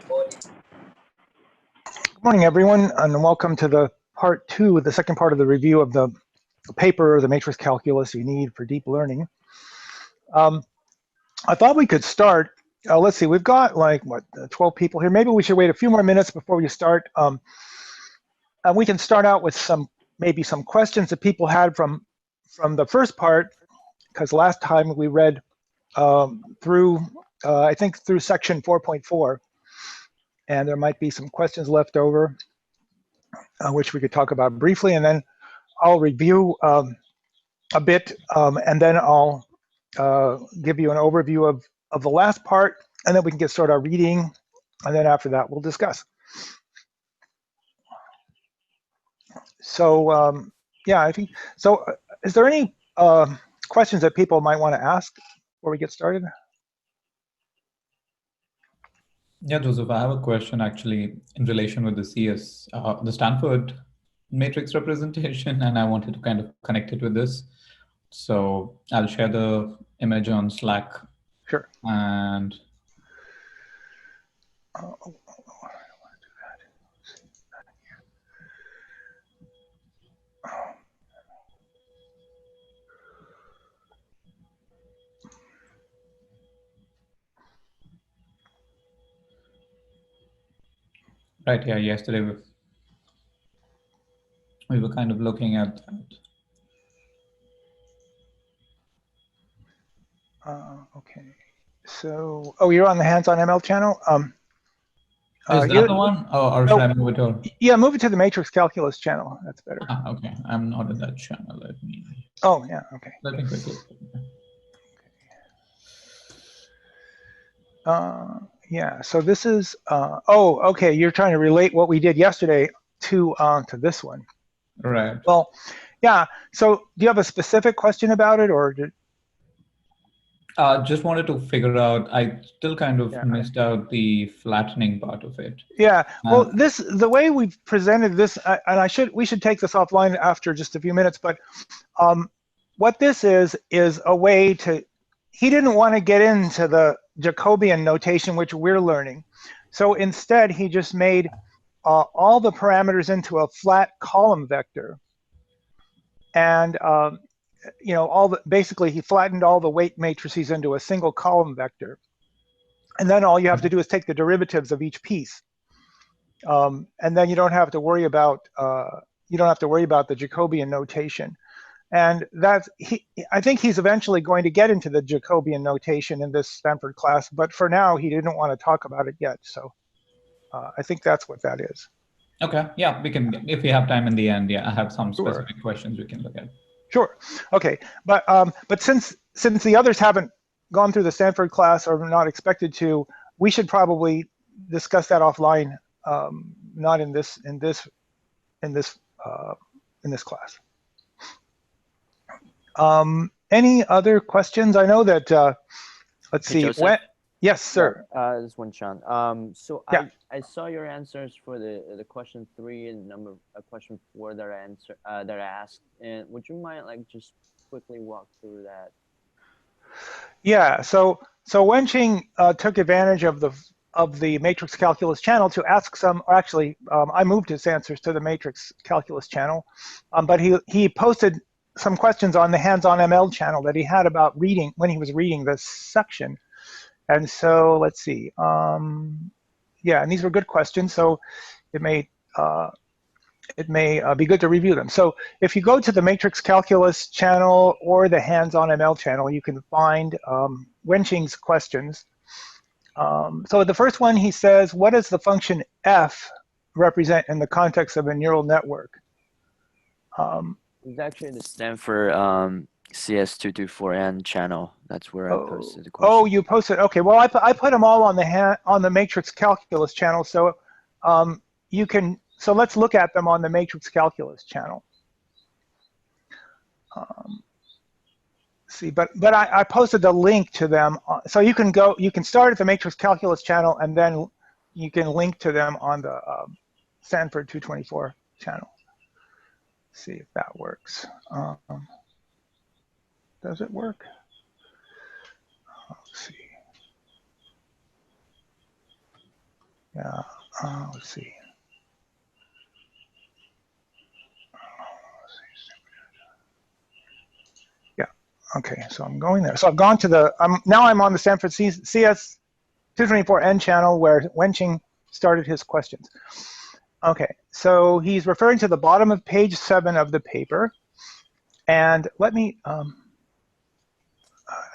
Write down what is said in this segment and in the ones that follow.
Good morning, everyone, and welcome to the part 2, the second part of the review of the paper, The Matrix Calculus You Need for Deep Learning. I thought we could start. Let's see, we've got like, 12 people here. Maybe we should wait a few more minutes before we start. And we can start out with maybe some questions that people had from the first part, because last time we read through, I think through section 4.4, and there might be some questions left over, which we could talk about briefly, and then I'll review a bit, and then I'll give you an overview of the last part, and then we can get started reading, and then after that we'll discuss. So yeah, I think so. Is there any questions that people might want to ask before we get started? Yeah, Joseph, I have a question actually in relation with the CS, the Stanford matrix representation, and I wanted to kind of connect it with this. So I'll share the image on Slack. Sure. And right here, yesterday we were kind of looking at that. Okay. So, oh, you're on the hands-on ML channel. Is that the one, or should I move it over? Yeah, move it to the Matrix Calculus channel. That's better. Okay, I'm not in that channel. Let me. Oh yeah. Okay. Let me quickly. Yeah. So this is. Oh, okay. You're trying to relate what we did yesterday to this one. Right. Well, yeah. So do you have a specific question about it, or did? Just wanted to figure out, I still kind of missed out the flattening part of it. Yeah, well, the way we've presented this, and we should take this offline after just a few minutes, but what this is a way to, he didn't want to get into the Jacobian notation, which we're learning. So instead, he just made all the parameters into a flat column vector. And you know, basically he flattened all the weight matrices into a single column vector. And then all you have to do is take the derivatives of each piece. And then you don't have to worry about the Jacobian notation. And I think he's eventually going to get into the Jacobian notation in this Stanford class, but for now he didn't want to talk about it yet. So I think that's what that is. Okay, yeah, we can, if we have time in the end, yeah, I have some specific questions we can look at. Sure. Okay, but since the others haven't gone through the Stanford class or not expected to, we should probably discuss that offline, not in this class. Any other questions? I know that. Let's see. Yes, sir. This is one, Sean. So yeah. I saw your answers for the question 3 and question 4 that I asked, and would you mind like just quickly walk through that? Yeah. So Wenqing took advantage of the Matrix Calculus channel to ask some. Or actually, I moved his answers to the Matrix Calculus channel, but he posted some questions on the hands-on ML channel that he had about reading when he was reading this section. And so let's see. Yeah, and these were good questions, so it may be good to review them. So if you go to the Matrix Calculus channel or the hands-on ML channel, you can find Wenqing's questions. So the first one, he says, what does the function f represent in the context of a neural network? It's actually the Stanford CS224N channel. That's where I posted the question. Oh, you posted. Okay. Well, I put them all on the Matrix Calculus channel. So you can. So let's look at them on the Matrix Calculus channel. See, but I posted the link to them, so you can go. You can start at the Matrix Calculus channel, and then you can link to them on the Stanford 224 channel. See if that works. Does it work? Let's see. Yeah, let's see. Yeah, okay, so I'm going there. So I've gone to the, now I'm on the Stanford CS 224N channel where Wenqing started his questions. Okay, so he's referring to the bottom of page 7 of the paper. And let me, I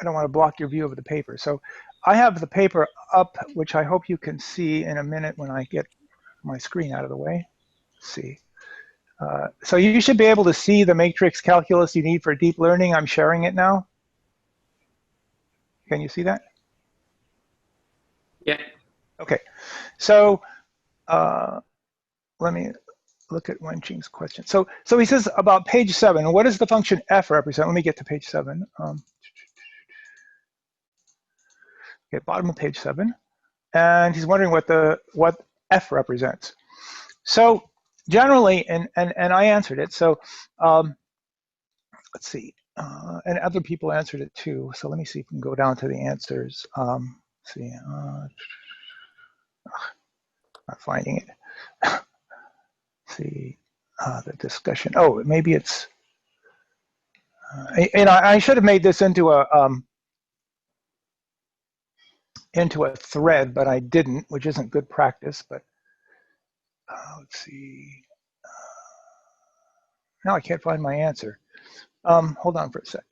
don't want to block your view of the paper. So I have the paper up, which I hope you can see in a minute when I get my screen out of the way. Let's see. So you should be able to see the matrix calculus you need for deep learning. I'm sharing it now. Can you see that? Yeah. Okay. So let me look at Wenqing's question. So he says about page 7, what does the function f represent? Let me get to page 7. Okay, bottom of page 7. And he's wondering what f represents. So generally, and I answered it. So let's see. And other people answered it too. So let me see if we can go down to the answers. Let's see. Not finding it. Let's see. The discussion. Oh, maybe it's. And I should have made this into a thread, but I didn't, which isn't good practice. But let's see. Now I can't find my answer. Hold on for a sec.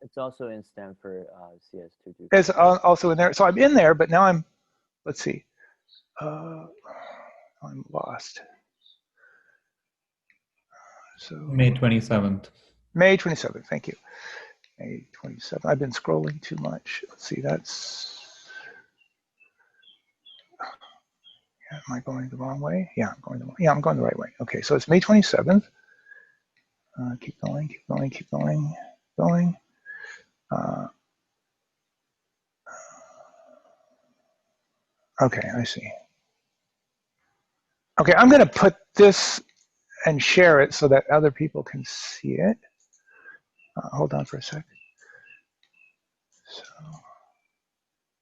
It's also in Stanford CS224. It's also in there. So I'm in there, but now I'm. Let's see. I'm lost. So May 27th. May 27th. Thank you. May 27th. I've been scrolling too much. Let's see. That's. Am I going the wrong way? Yeah, I'm going the right way. Okay, so it's May 27th. Keep going, keep going, keep going, going. Okay, I see. Okay, I'm going to put this and share it so that other people can see it. Hold on for a sec. So,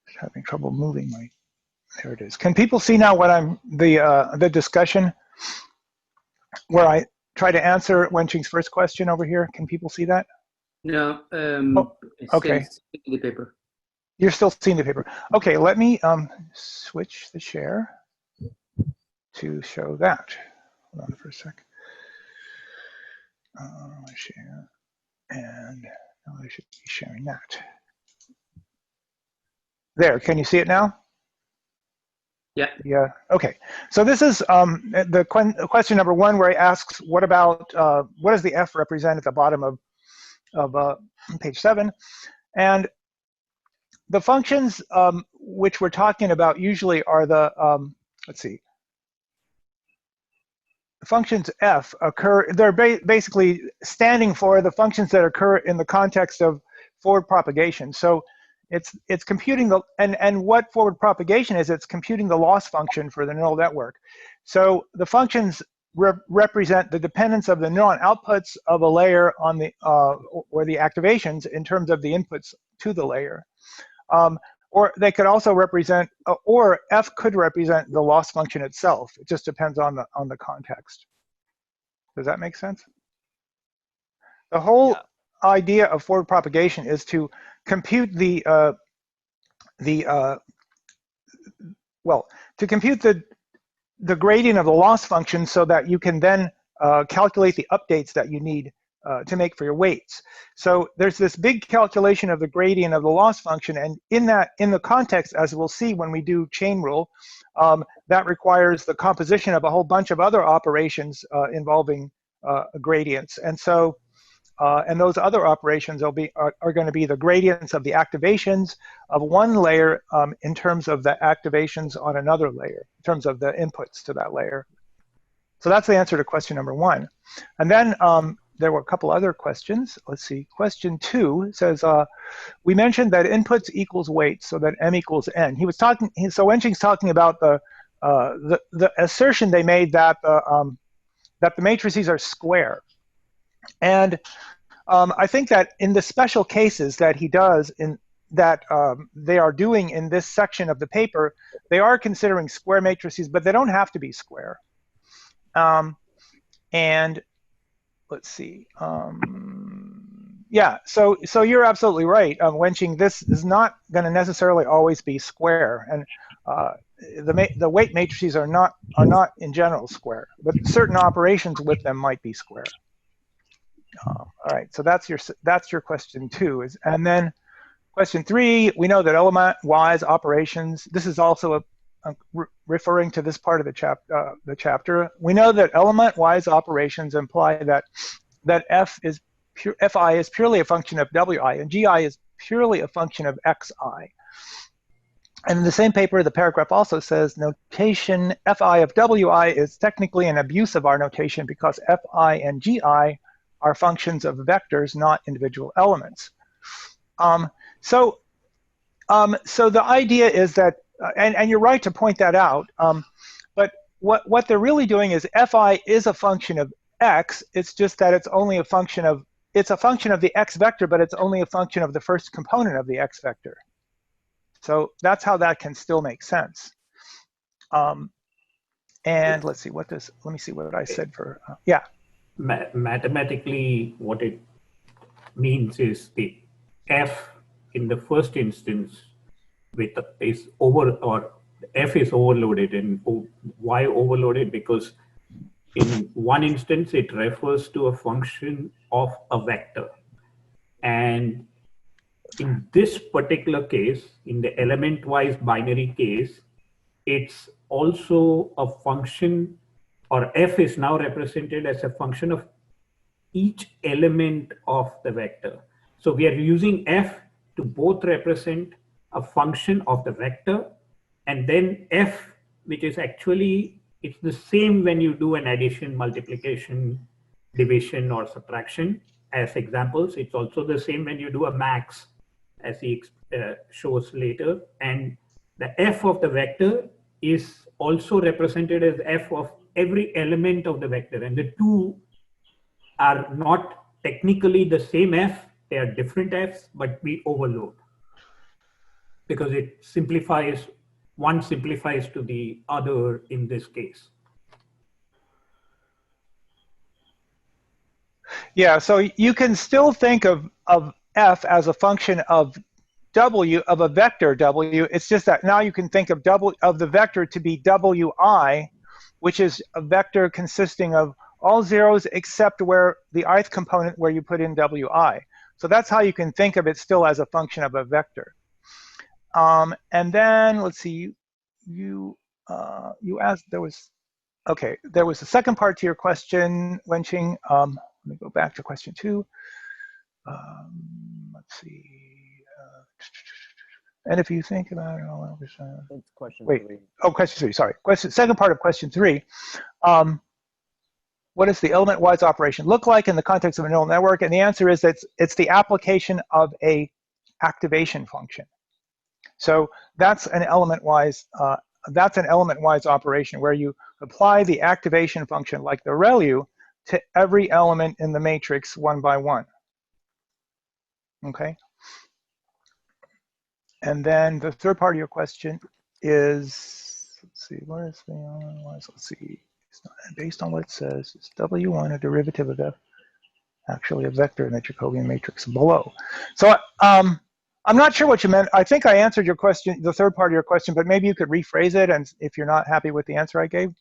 just having trouble moving my. There it is. Can people see now what I'm the discussion where I try to answer Wenqing's first question over here? Can people see that? No. Okay. The paper. You're still seeing the paper. Okay, let me switch the share to show that. Hold on for a sec. Share, and now I should be sharing that. There, can you see it now? Yeah. Yeah. Okay. So this is the question number 1, where he asks, what about what does the f represent at the bottom of page 7? And the functions which we're talking about usually are the let's see. The functions f occur. They're basically standing for the functions that occur in the context of forward propagation. So it's computing the and what forward propagation is. It's computing the loss function for the neural network. So the functions represent the dependence of the neuron outputs of a layer on the or the activations in terms of the inputs to the layer. Or they could also represent, or f could represent the loss function itself. It just depends on the context. Does that make sense? The whole idea of forward propagation is to compute to compute the gradient of the loss function so that you can then calculate the updates that you need to make for your weights. So there's this big calculation of the gradient of the loss function, and in the context, as we'll see when we do chain rule, that requires the composition of a whole bunch of other operations involving gradients. And so, and those other operations are going to be the gradients of the activations of one layer in terms of the activations on another layer, in terms of the inputs to that layer. So that's the answer to question number 1. And then there were a couple other questions. Let's see. Question 2 says, we mentioned that inputs equals weights, so that m equals n. He was talking. So Wenqing's talking about the assertion they made that that the matrices are square. And I think that in the special cases that he does they are doing in this section of the paper, they are considering square matrices, but they don't have to be square. And let's see. Yeah, so you're absolutely right, Wenching. This is not going to necessarily always be square, and the weight matrices are not in general square, but certain operations with them might be square. All right, so that's your question 2. And then question 3, we know that element-wise operations. This is also referring to this part of the chapter. We know that element-wise operations imply that fi is purely a function of wi, and gi is purely a function of xi. And in the same paper, the paragraph also says notation fi of wi is technically an abuse of our notation because fi and gi are functions of vectors, not individual elements. So the idea is that, and you're right to point that out, but what they're really doing is fi is a function of x. It's just that it's only a function of the x vector, but it's only a function of the first component of the x vector. So that's how that can still make sense. And let's see, let me see what I said for, yeah. Mathematically, what it means is the f in the first instance is f is overloaded, and why overloaded? Because in one instance, it refers to a function of a vector. And in this particular case, in the element-wise binary case, it's also a function, or f is now represented as a function of each element of the vector. So we are using f to both represent a function of the vector, and then f, which is actually, it's the same when you do an addition, multiplication, division, or subtraction as examples. It's also the same when you do a max, as he shows later. And the f of the vector is also represented as f of every element of the vector. And the two are not technically the same f, they are different f's, but we overload because it simplifies, one simplifies to the other in this case. Yeah, so you can still think of f as a function of w, of a vector w. It's just that now you can think of the vector to be wi, which is a vector consisting of all zeros except where the ith component where you put in wi. So that's how you can think of it still as a function of a vector. And then let's see, you asked, there was a second part to your question, Wenching. Let me go back to question 2. Let's see. And if you think about it, it's question wait. 3. Oh, question 3. Sorry. Second part of question 3. What does the element-wise operation look like in the context of a neural network? And the answer is that it's the application of a activation function. So that's an element-wise operation where you apply the activation function, like the ReLU, to every element in the matrix one by one. Okay. And then the third part of your question is, let's see, where is the element-wise? Let's see. It's not, based on what it says, is W1 a derivative of F actually a vector in the Jacobian matrix below? So I'm not sure what you meant. I think I answered your question, the third part of your question, but maybe you could rephrase it, and if you're not happy with the answer I gave.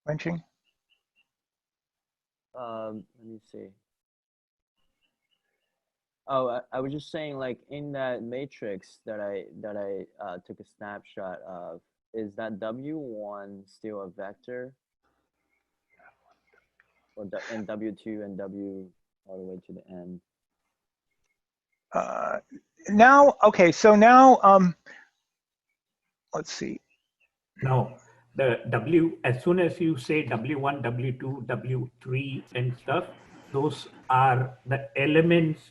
Wenching? Let me see. Oh, I was just saying, like, in that matrix that I took a snapshot of, is that W1 still a vector? Or and W2 and W all the way to the end? Now, okay, so now, let's see. No, the W, as soon as you say W1, W2, W3 and stuff, those are the elements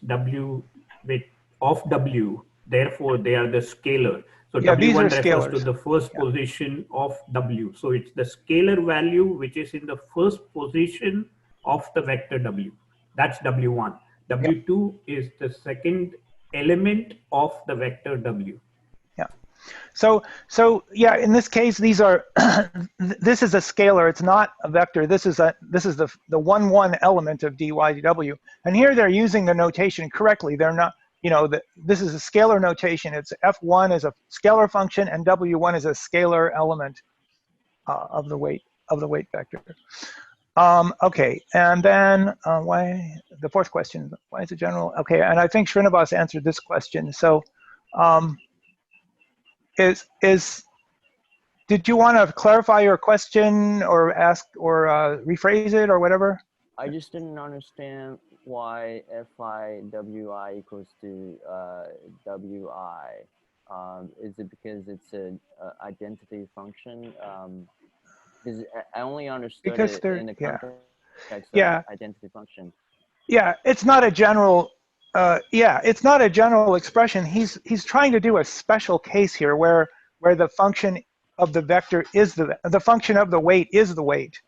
of W, therefore they are the scalar. So yeah, W1 refers scalars. to the first position of W. So it's the scalar value which is in the first position of the vector W. That's W1. W2 is the second element of the vector W. Yeah. So yeah, in this case, these are this is a scalar. It's not a vector. This is the 1 element of dy dw. And here they're using the notation correctly. They're not, you know, this is a scalar notation. It's f1 is a scalar function and w1 is a scalar element of the weight vector. Okay, and then why the fourth question? Why is it general? Okay, and I think Srinivas answered this question. So. Did you want to clarify your question or ask or rephrase it or whatever? I just didn't understand why fi wi equals to wi. Is it because it's an identity function? Because I only understood it in the context of identity function. Yeah, it's not a general. It's not a general expression. He's trying to do a special case here where the function of the vector is the function of the weight is the weight.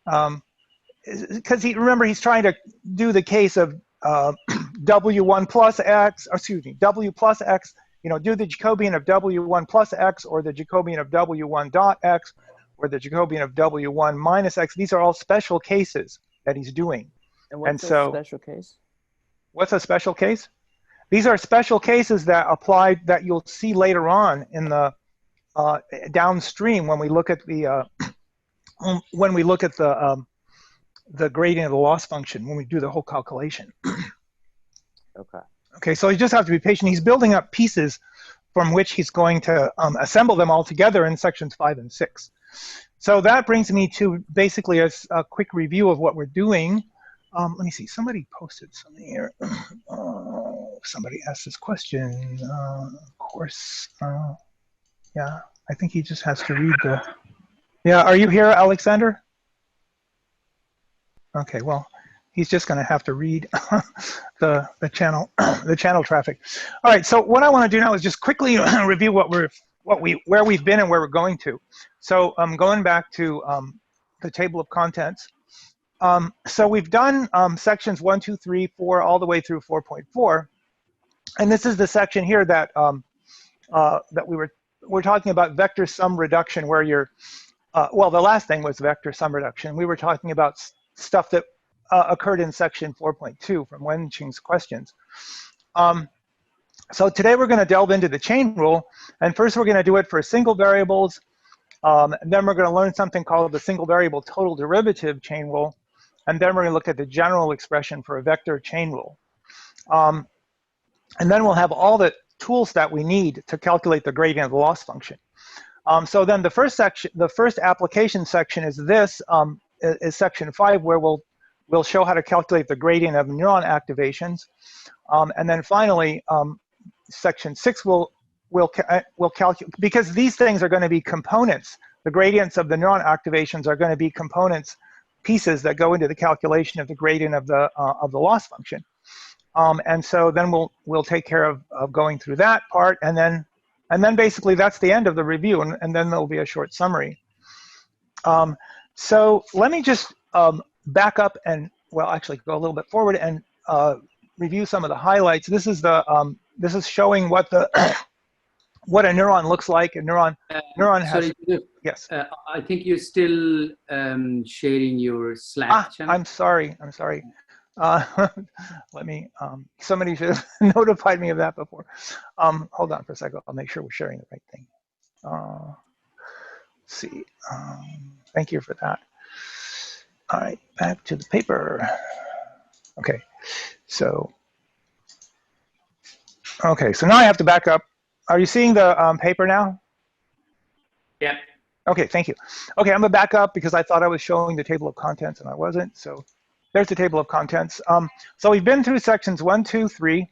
Because remember he's trying to do the case of w1 plus x, or excuse me, w plus x. You know, do the Jacobian of w1 plus x, or the Jacobian of w1 dot x, or the Jacobian of w1 minus x. These are all special cases that he's doing. And what's a special case? What's a special case? These are special cases that apply that you'll see later on in the downstream when we look at the gradient of the loss function, when we do the whole calculation. Okay. Okay, so you just have to be patient. He's building up pieces from which he's going to assemble them all together in sections 5 and 6. So that brings me to basically a quick review of what we're doing. Let me see, somebody posted something here. Somebody asked this question, of course. Yeah, I think he just has to read the, yeah, are you here, Alexander? Okay, well, he's just gonna have to read the channel traffic. All right, so what I wanna do now is just quickly review where we've been and where we're going to. So I'm going back to the table of contents. So we've done sections 1, 2, 3, 4, all the way through 4.4, and this is the section here that that we're talking about vector sum reduction, where you're well, the last thing was vector sum reduction. We were talking about stuff that occurred in section 4.2 from Wenqing's questions. So today we're going to delve into the chain rule, and first we're going to do it for single variables, and then we're going to learn something called the single variable total derivative chain rule. And then we're going to look at the general expression for a vector chain rule. And then we'll have all the tools that we need to calculate the gradient of the loss function. So then the first section, the first application section is this, is section 5, where we'll show how to calculate the gradient of neuron activations. And then finally, section 6 will calculate, because these things are going to be components. The gradients of the neuron activations are going to be components, pieces that go into the calculation of the gradient of the loss function, and so then we'll take care of going through that part, and then basically that's the end of the review, and then there'll be a short summary. So let me just back up and, well, actually go a little bit forward and review some of the highlights. This is the this is showing what the what a neuron looks like. A neuron has. Sorry, yes. I think you're still sharing your Slack channel. I'm sorry. Let me. Somebody should have notified me of that before. Hold on for a second. I'll make sure we're sharing the right thing. Let's see. Thank you for that. All right, back to the paper. Okay, so now I have to back up. Are you seeing the paper now? Yeah. Okay, thank you. Okay, I'm gonna back up because I thought I was showing the table of contents and I wasn't. So there's the table of contents. So we've been through sections 1, 2, 3,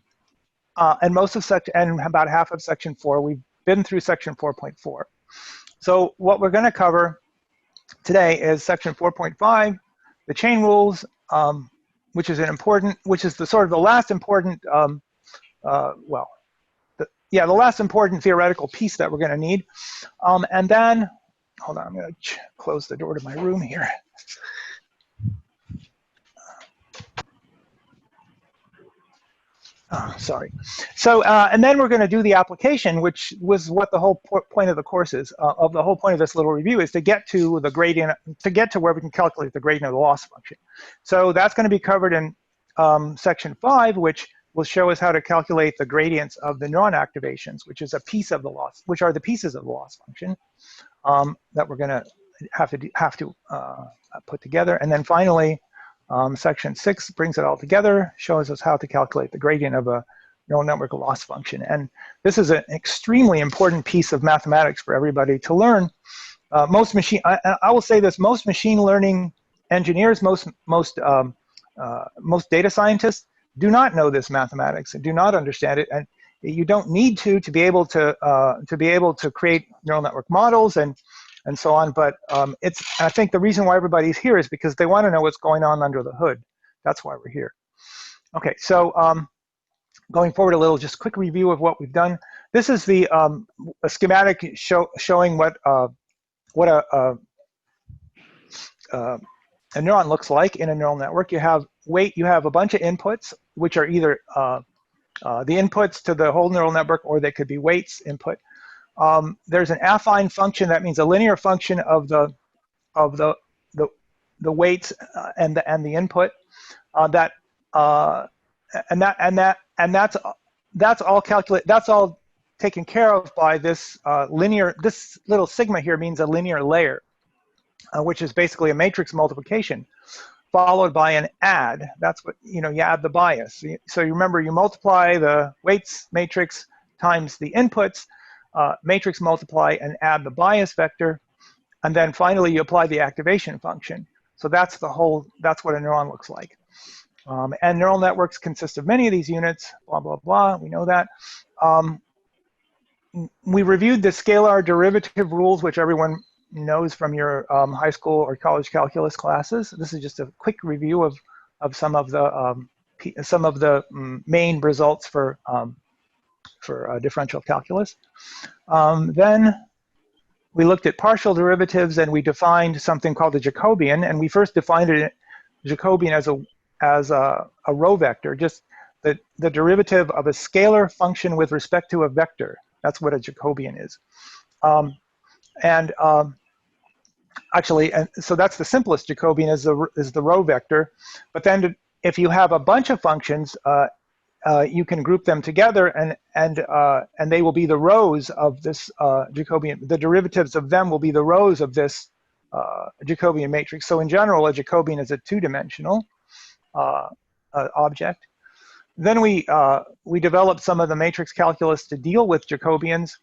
and most of and about half of section 4. We've been through section 4.4. So what we're going to cover today is section 4.5, the chain rules, which is the sort of the last important, the last important theoretical piece that we're going to need. And then, hold on, I'm going to close the door to my room here. Sorry. So, and then we're going to do the application, which was what the whole point of the course is, of the whole point of this little review, is to get to the gradient, to get to where we can calculate the gradient of the loss function. So that's going to be covered in section 5, which will show us how to calculate the gradients of the neuron activations, which is a piece of the loss, which are the pieces of the loss function that we're going to have to put together. And then finally, section 6 brings it all together, shows us how to calculate the gradient of a neural network loss function. And this is an extremely important piece of mathematics for everybody to learn. I will say this: most machine learning engineers, most data scientists do not know this mathematics and do not understand it. And you don't need to be able to create neural network models and so on. But I think the reason why everybody's here is because they want to know what's going on under the hood. That's why we're here. Okay, so going forward a little, just quick review of what we've done. This is a schematic showing what a neuron looks like in a neural network. You have a bunch of inputs, which are either the inputs to the whole neural network, or they could be weights input. There's an affine function, that means a linear function of the weights and the input. That's all taken care of by this linear. This little sigma here means a linear layer, which is basically a matrix multiplication followed by an add. That's what, you add the bias. So you remember, you multiply the weights matrix times the inputs, matrix multiply and add the bias vector, and then finally you apply the activation function. So that's what a neuron looks like. And neural networks consist of many of these units, blah, blah, blah, we know that. We reviewed the scalar derivative rules, which everyone knows from your high school or college calculus classes. This is just a quick review of some of the main results for differential calculus. Then we looked at partial derivatives, and we defined something called the Jacobian. And we first defined it, Jacobian, as a row vector, just the derivative of a scalar function with respect to a vector. That's what a Jacobian is. So that's the simplest Jacobian, is the row vector. But then if you have a bunch of functions, you can group them together, and they will be the rows of this Jacobian. The derivatives of them will be the rows of this Jacobian matrix. So in general, a Jacobian is a two-dimensional object. Then we developed some of the matrix calculus to deal with Jacobians.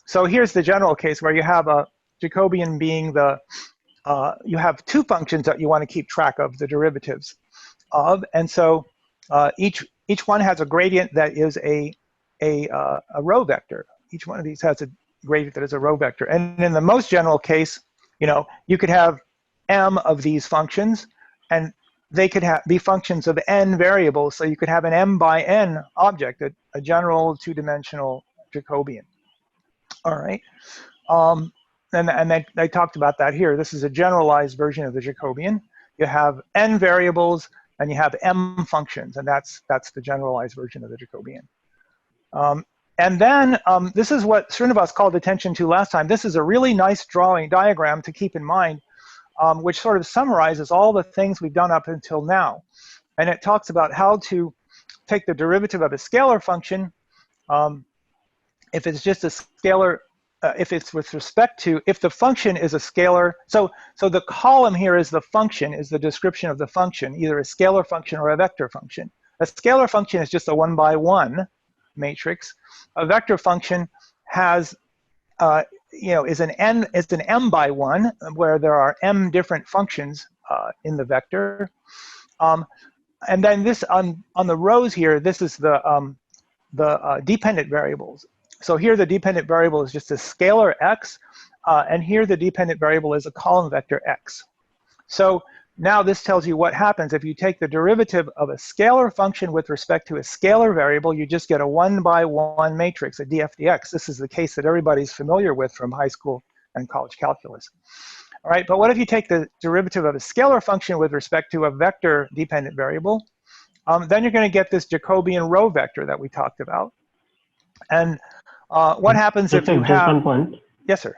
So here's the general case where you have a Jacobian being you have two functions that you want to keep track of the derivatives of, and so each one has a gradient that is a row vector. Each one of these has a gradient that is a row vector. And in the most general case, you could have m of these functions, and they could be functions of n variables. So you could have an m by n object, a general two-dimensional Jacobian. All right. And they talked about that here. This is a generalized version of the Jacobian. You have n variables, and you have m functions, and that's the generalized version of the Jacobian. And then this is what Srinivas called attention to last time. This is a really nice diagram to keep in mind, which sort of summarizes all the things we've done up until now. And it talks about how to take the derivative of a scalar function, if it's just a scalar, if it's with respect to, if the function is a scalar. So the column here is the function, is the description of the function, either a scalar function or a vector function. A scalar function is just a 1-by-1 matrix. A vector function has, is an m-by-1, where there are m different functions in the vector. And then this on the rows here, this is the dependent variables. So here the dependent variable is just a scalar x, and here the dependent variable is a column vector x. So now this tells you what happens if you take the derivative of a scalar function with respect to a scalar variable. You just get a 1-by-1 matrix, a df/dx. This is the case that everybody's familiar with from high school and college calculus. All right, but what if you take the derivative of a scalar function with respect to a vector dependent variable? then you're going to get this Jacobian row vector that we talked about. And what happens if you Just have... one point. Yes, sir.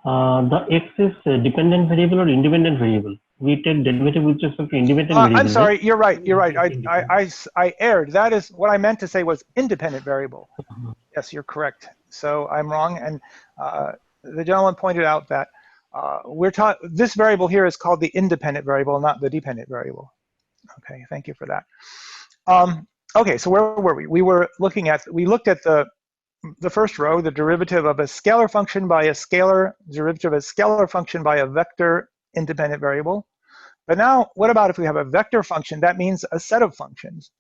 The x is a dependent variable or independent variable? We take derivative with respect to independent variable. I'm sorry, right? you're right, you're right. I erred. That is, what I meant to say was independent variable. Yes, you're correct. So I'm wrong, and the gentleman pointed out that this variable here is called the independent variable, not the dependent variable. Okay, thank you for that. Okay, so where were we? We looked at the first row, the derivative of a scalar function by a scalar, derivative of a scalar function by a vector independent variable. But now, what about if we have a vector function? That means a set of functions.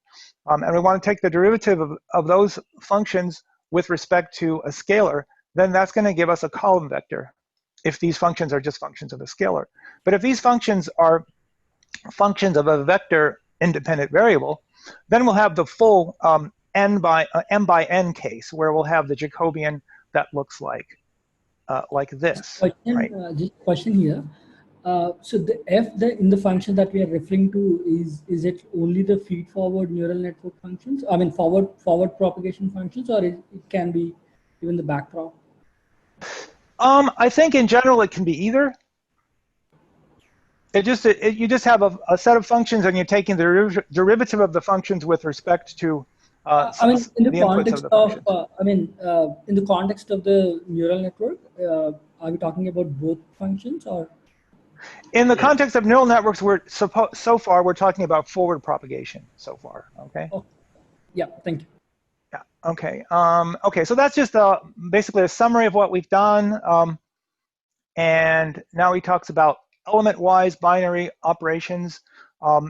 And we want to take the derivative of those functions with respect to a scalar, then that's going to give us a column vector if these functions are just functions of a scalar. But if these functions are functions of a vector independent variable, then we'll have the full m by n case, where we'll have the Jacobian that looks like this. Question, right? just question here. So the f in the function that we are referring to is it only the feed-forward neural network functions? I mean forward propagation functions, or it can be even the backprop? I think in general it can be either. You just have a set of functions, and you're taking the derivative of the functions with respect to I mean, in the context of, in the context of the neural network, are we talking about both functions, or? In the context of neural networks, so far we're talking about forward propagation so far. Okay. Oh, yeah. Thank you. Yeah. Okay. Okay. So that's just basically a summary of what we've done. And now he talks about element-wise binary operations.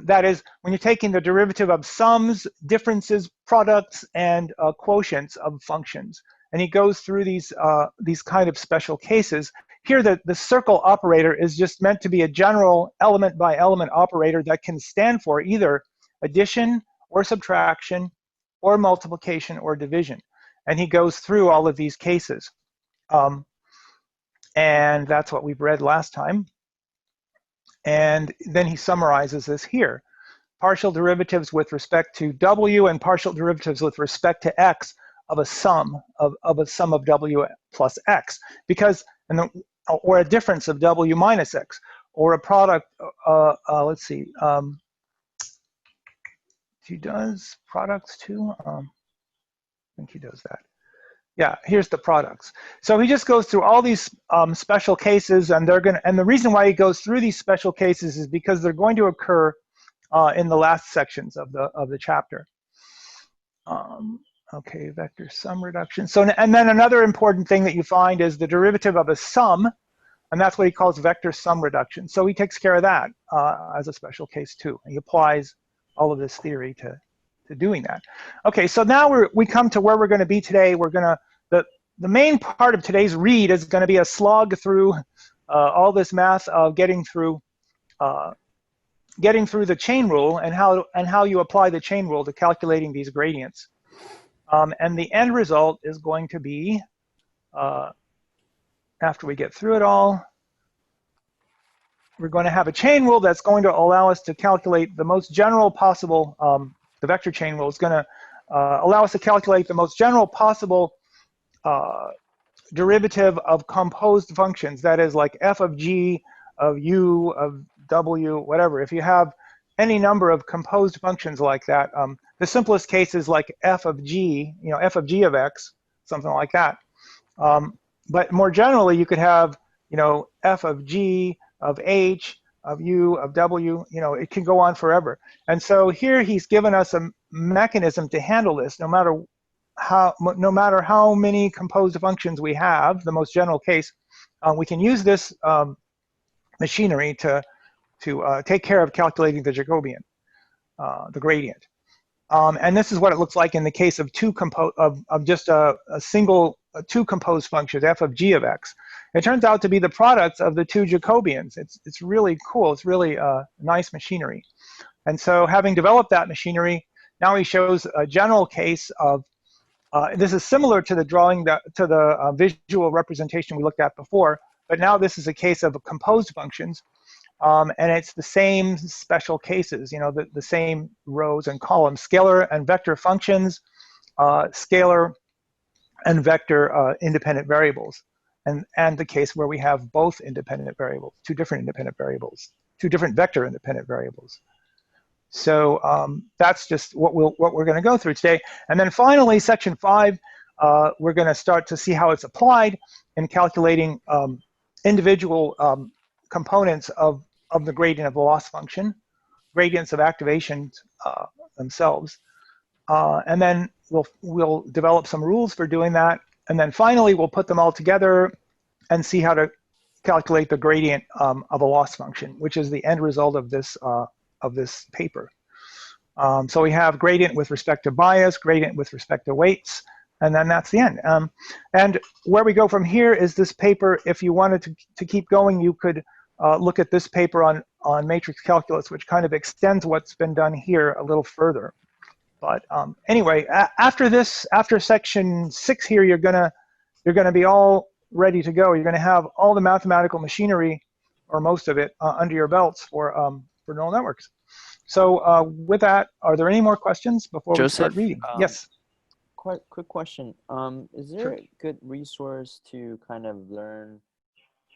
That is, when you're taking the derivative of sums, differences, products, and quotients of functions. And he goes through these kind of special cases. Here, the circle operator is just meant to be a general element-by-element operator that can stand for either addition or subtraction or multiplication or division. And he goes through all of these cases. And that's what we've read last time. And then he summarizes this here. Partial derivatives with respect to W and partial derivatives with respect to X of a sum of W plus X. Because, or a difference of W minus X, or a product, let's see, he does products too? I think he does that. Yeah, here's the products. So he just goes through all these special cases, and the reason why he goes through these special cases is because they're going to occur in the last sections of the chapter. Okay, vector sum reduction. So, and then another important thing that you find is the derivative of a sum, and that's what he calls vector sum reduction. So he takes care of that as a special case too. He applies all of this theory to doing that. Okay, so now we come to where we're going to be today. We're going to, the main part of today's read is going to be a slog through all this math of getting through the chain rule and how you apply the chain rule to calculating these gradients. And the end result is going to be, after we get through it all, we're going to have a chain rule that's going to allow us to calculate the most general possible, the vector chain rule is going to allow us to calculate the most general possible derivative of composed functions. That is, like f of g, of u, of w, whatever. If you have any number of composed functions like that, the simplest case is like f of g, f of g of x, something like that. But more generally, you could have, f of g, of h, of u, of w, it can go on forever. And so here he's given us a mechanism to handle this, no matter how many composed functions we have, the most general case, we can use this machinery to take care of calculating the Jacobian, the gradient. And this is what it looks like in the case of two composed functions, f of g of x. It turns out to be the products of the two Jacobians. It's really cool. It's really nice machinery. And so, having developed that machinery, now he shows a general case of. This is similar to the visual representation we looked at before, but now this is a case of composed functions. And it's the same special cases, the same rows and columns, scalar and vector functions, scalar and vector independent variables, and the case where we have both independent variables, two different independent variables, two different vector independent variables. So that's just what we're going to go through today. And then finally, section 5, we're going to start to see how it's applied in calculating individual components of the gradient of the loss function, gradients of activation themselves. And then we'll develop some rules for doing that. And then finally, we'll put them all together and see how to calculate the gradient of a loss function, which is the end result of this paper. So we have gradient with respect to bias, gradient with respect to weights, and then that's the end. And where we go from here is this paper. If you wanted to keep going, you could look at this paper on matrix calculus, which kind of extends what's been done here a little further. But anyway, after section 6 here, you're gonna be all ready to go. You're gonna have all the mathematical machinery, or most of it, under your belts for neural networks. So with that, are there any more questions before we start reading? Yes. Quick question. Is there a good resource to kind of learn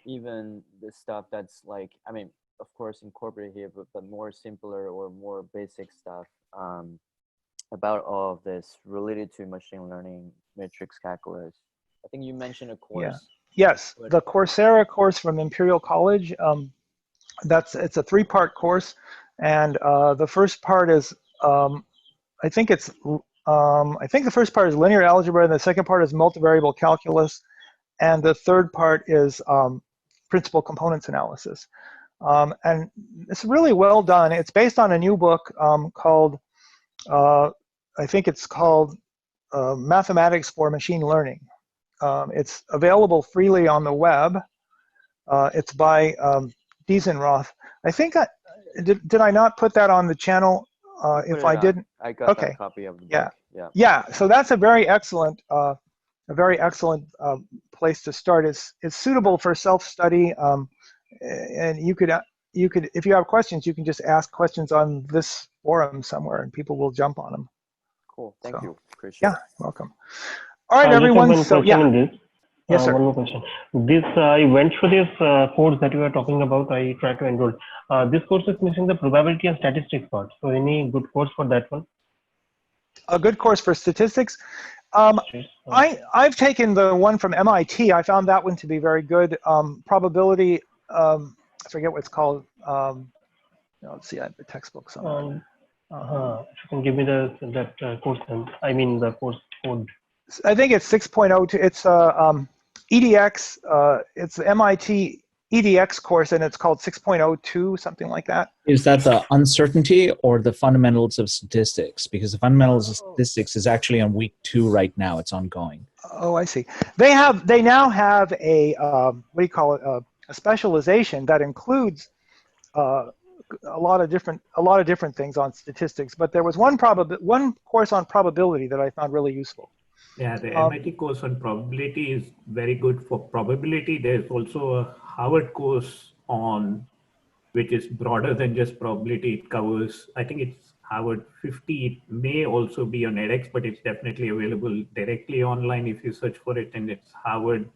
even the stuff that's like, I mean, of course, incorporated here, but more simpler or more basic stuff about all of this related to machine learning, matrix calculus? I think you mentioned a course. Yeah. Yes, the Coursera course from Imperial College. It's a 3-part course, and the first part is I think the first part is linear algebra, and the second part is multivariable calculus, and the third part is principal components analysis. And it's really well done. It's based on a new book called I think it's called Mathematics for Machine Learning. It's available freely on the web. It's by Diesenroth. I think did I not put that on the channel? If I didn't, I got that copy of the book. Yeah. So that's a very excellent place to start. It's suitable for self-study, and you could if you have questions, you can just ask questions on this forum somewhere, and people will jump on them. Cool. Thank you. Appreciate it. Welcome. All right, everyone. So Yes, sir. One more question. I went through this course that you were talking about. I tried to enroll. This course is missing the probability and statistics part. So any good course for that one? A good course for statistics? I've taken the one from MIT. I found that one to be very good. Probability, I forget what it's called. Let's see, I have the textbook somewhere. If you can give me that course then. I mean the course code. I think it's 6.02. It's EDX. It's the MIT EDX course, and it's called 6.02, something like that. Is that the uncertainty or the fundamentals of statistics? Because the fundamentals of statistics is actually on week 2 right now. It's ongoing. Oh, I see. They now have a what do you call it? A specialization that includes a lot of different things on statistics. But there was one course on probability that I found really useful. Yeah, the MIT course on probability is very good for probability. There's also a Harvard course on, which is broader than just probability. It covers, I think it's Harvard 50. It may also be on edX, but it's definitely available directly online if you search for it. And it's Harvard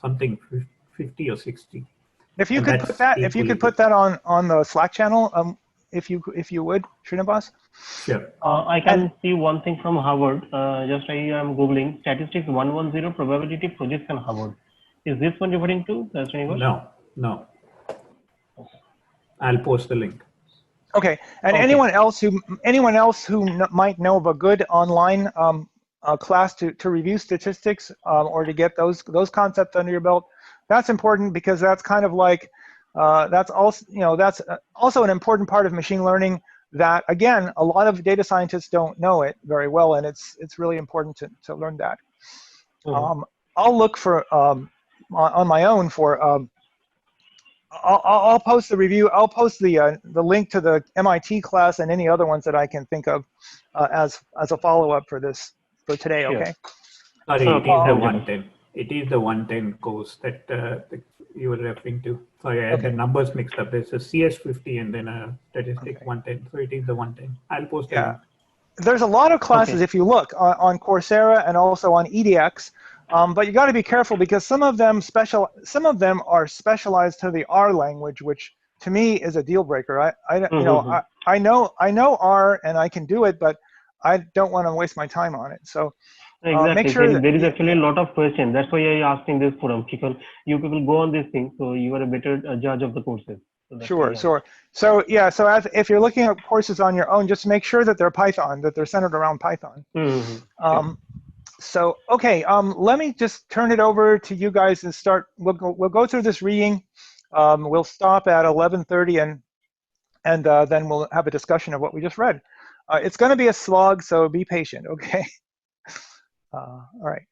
something 50 or 60. If you could put that on the Slack channel, if you would, Srinivas. Sure. I can see one thing from Harvard. Just I am googling statistics 110 probability projects on Harvard. Is this one referring to Srinivas? No. I'll post the link. Okay. And anyone else who might know of a good online class to review statistics or to get those concepts under your belt, that's important, because that's kind of like that's also an important part of machine learning that, again, a lot of data scientists don't know it very well, and it's really important to learn that. I'll look for on my own for I'll post the review. I'll post the link to the MIT class and any other ones that I can think of as a follow-up for today. Okay. Sorry, it is the 110. It is the 110 course that you were referring to. Sorry, I had the numbers mixed up. There's a CS50 and then a statistic 110. So it is the 110. I'll post the link. There's a lot of classes if you look on Coursera and also on EDX, but you got to be careful because some of them are specialized to the R language, which to me is a deal breaker. I know R and I can do it, but I don't want to waste my time on it. So exactly. make sure there is actually a lot of questions. That's why I asked in this forum. You people go on this thing, so you are a better judge of the courses. So sure. So if you're looking at courses on your own, just make sure that they're Python, that they're centered around Python. So okay, let me just turn it over to you guys and start. We'll go through this reading. We'll stop at 11:30 and then we'll have a discussion of what we just read. It's going to be a slog, so be patient. Okay. All right.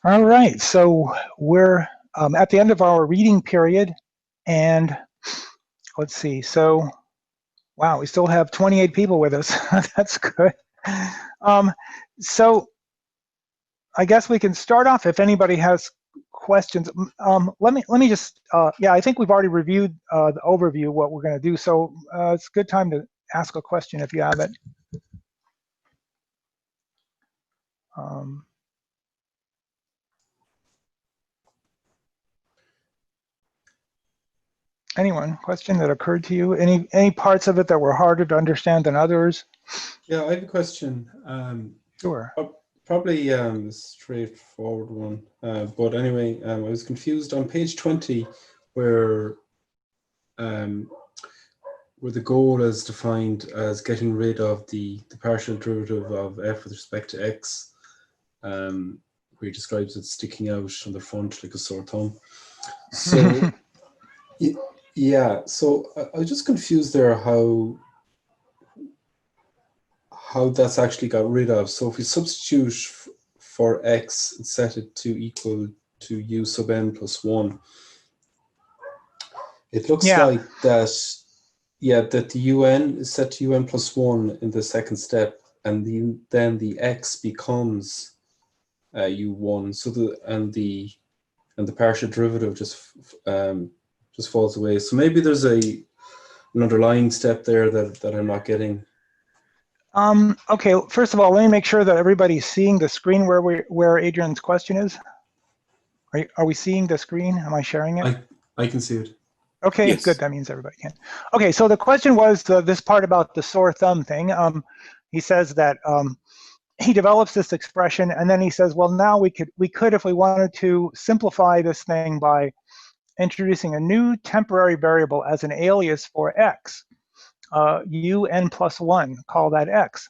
All right, so we're at the end of our reading period, and let's see. So, wow, we still have 28 people with us. That's good. So, I guess we can start off if anybody has questions. Let me just yeah, I think we've already reviewed the overview what we're going to do. So it's a good time to ask a question if you have it. Anyone, question that occurred to you? Any parts of it that were harder to understand than others? Yeah, I have a question. Sure. Probably a straightforward one. But anyway, I was confused on page 20 where the goal is defined as getting rid of the partial derivative of f with respect to x, where he describes it sticking out on the front like a sore thumb. So yeah, so I was just confused there how that's actually got rid of. So if we substitute for x and set it to equal to u sub n plus 1, it looks like that, yeah, that the un is set to un plus 1 in the second step, and then the x becomes u1. So the partial derivative just falls away. So maybe there's an underlying step there that I'm not getting. Okay, first of all, let me make sure that everybody's seeing the screen where Adrian's question is. Are we seeing the screen? Am I sharing it? I can see it. Okay, yes. Good. That means everybody can. Okay, so the question was this part about the sore thumb thing. He says that he develops this expression, and then he says, well, now we could, if we wanted to, simplify this thing by introducing a new temporary variable as an alias for x, un plus 1, call that x.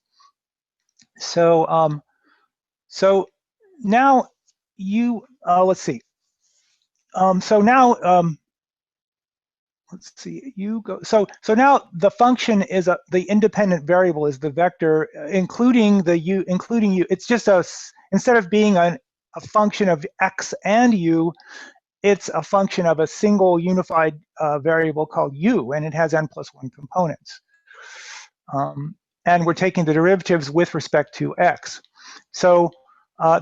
So so now let's see. So now let's see. You go. So now the function is the independent variable is the vector, including the u. It's just instead of being a function of x and u, it's a function of a single unified variable called u, and it has n plus 1 components. And we're taking the derivatives with respect to x. So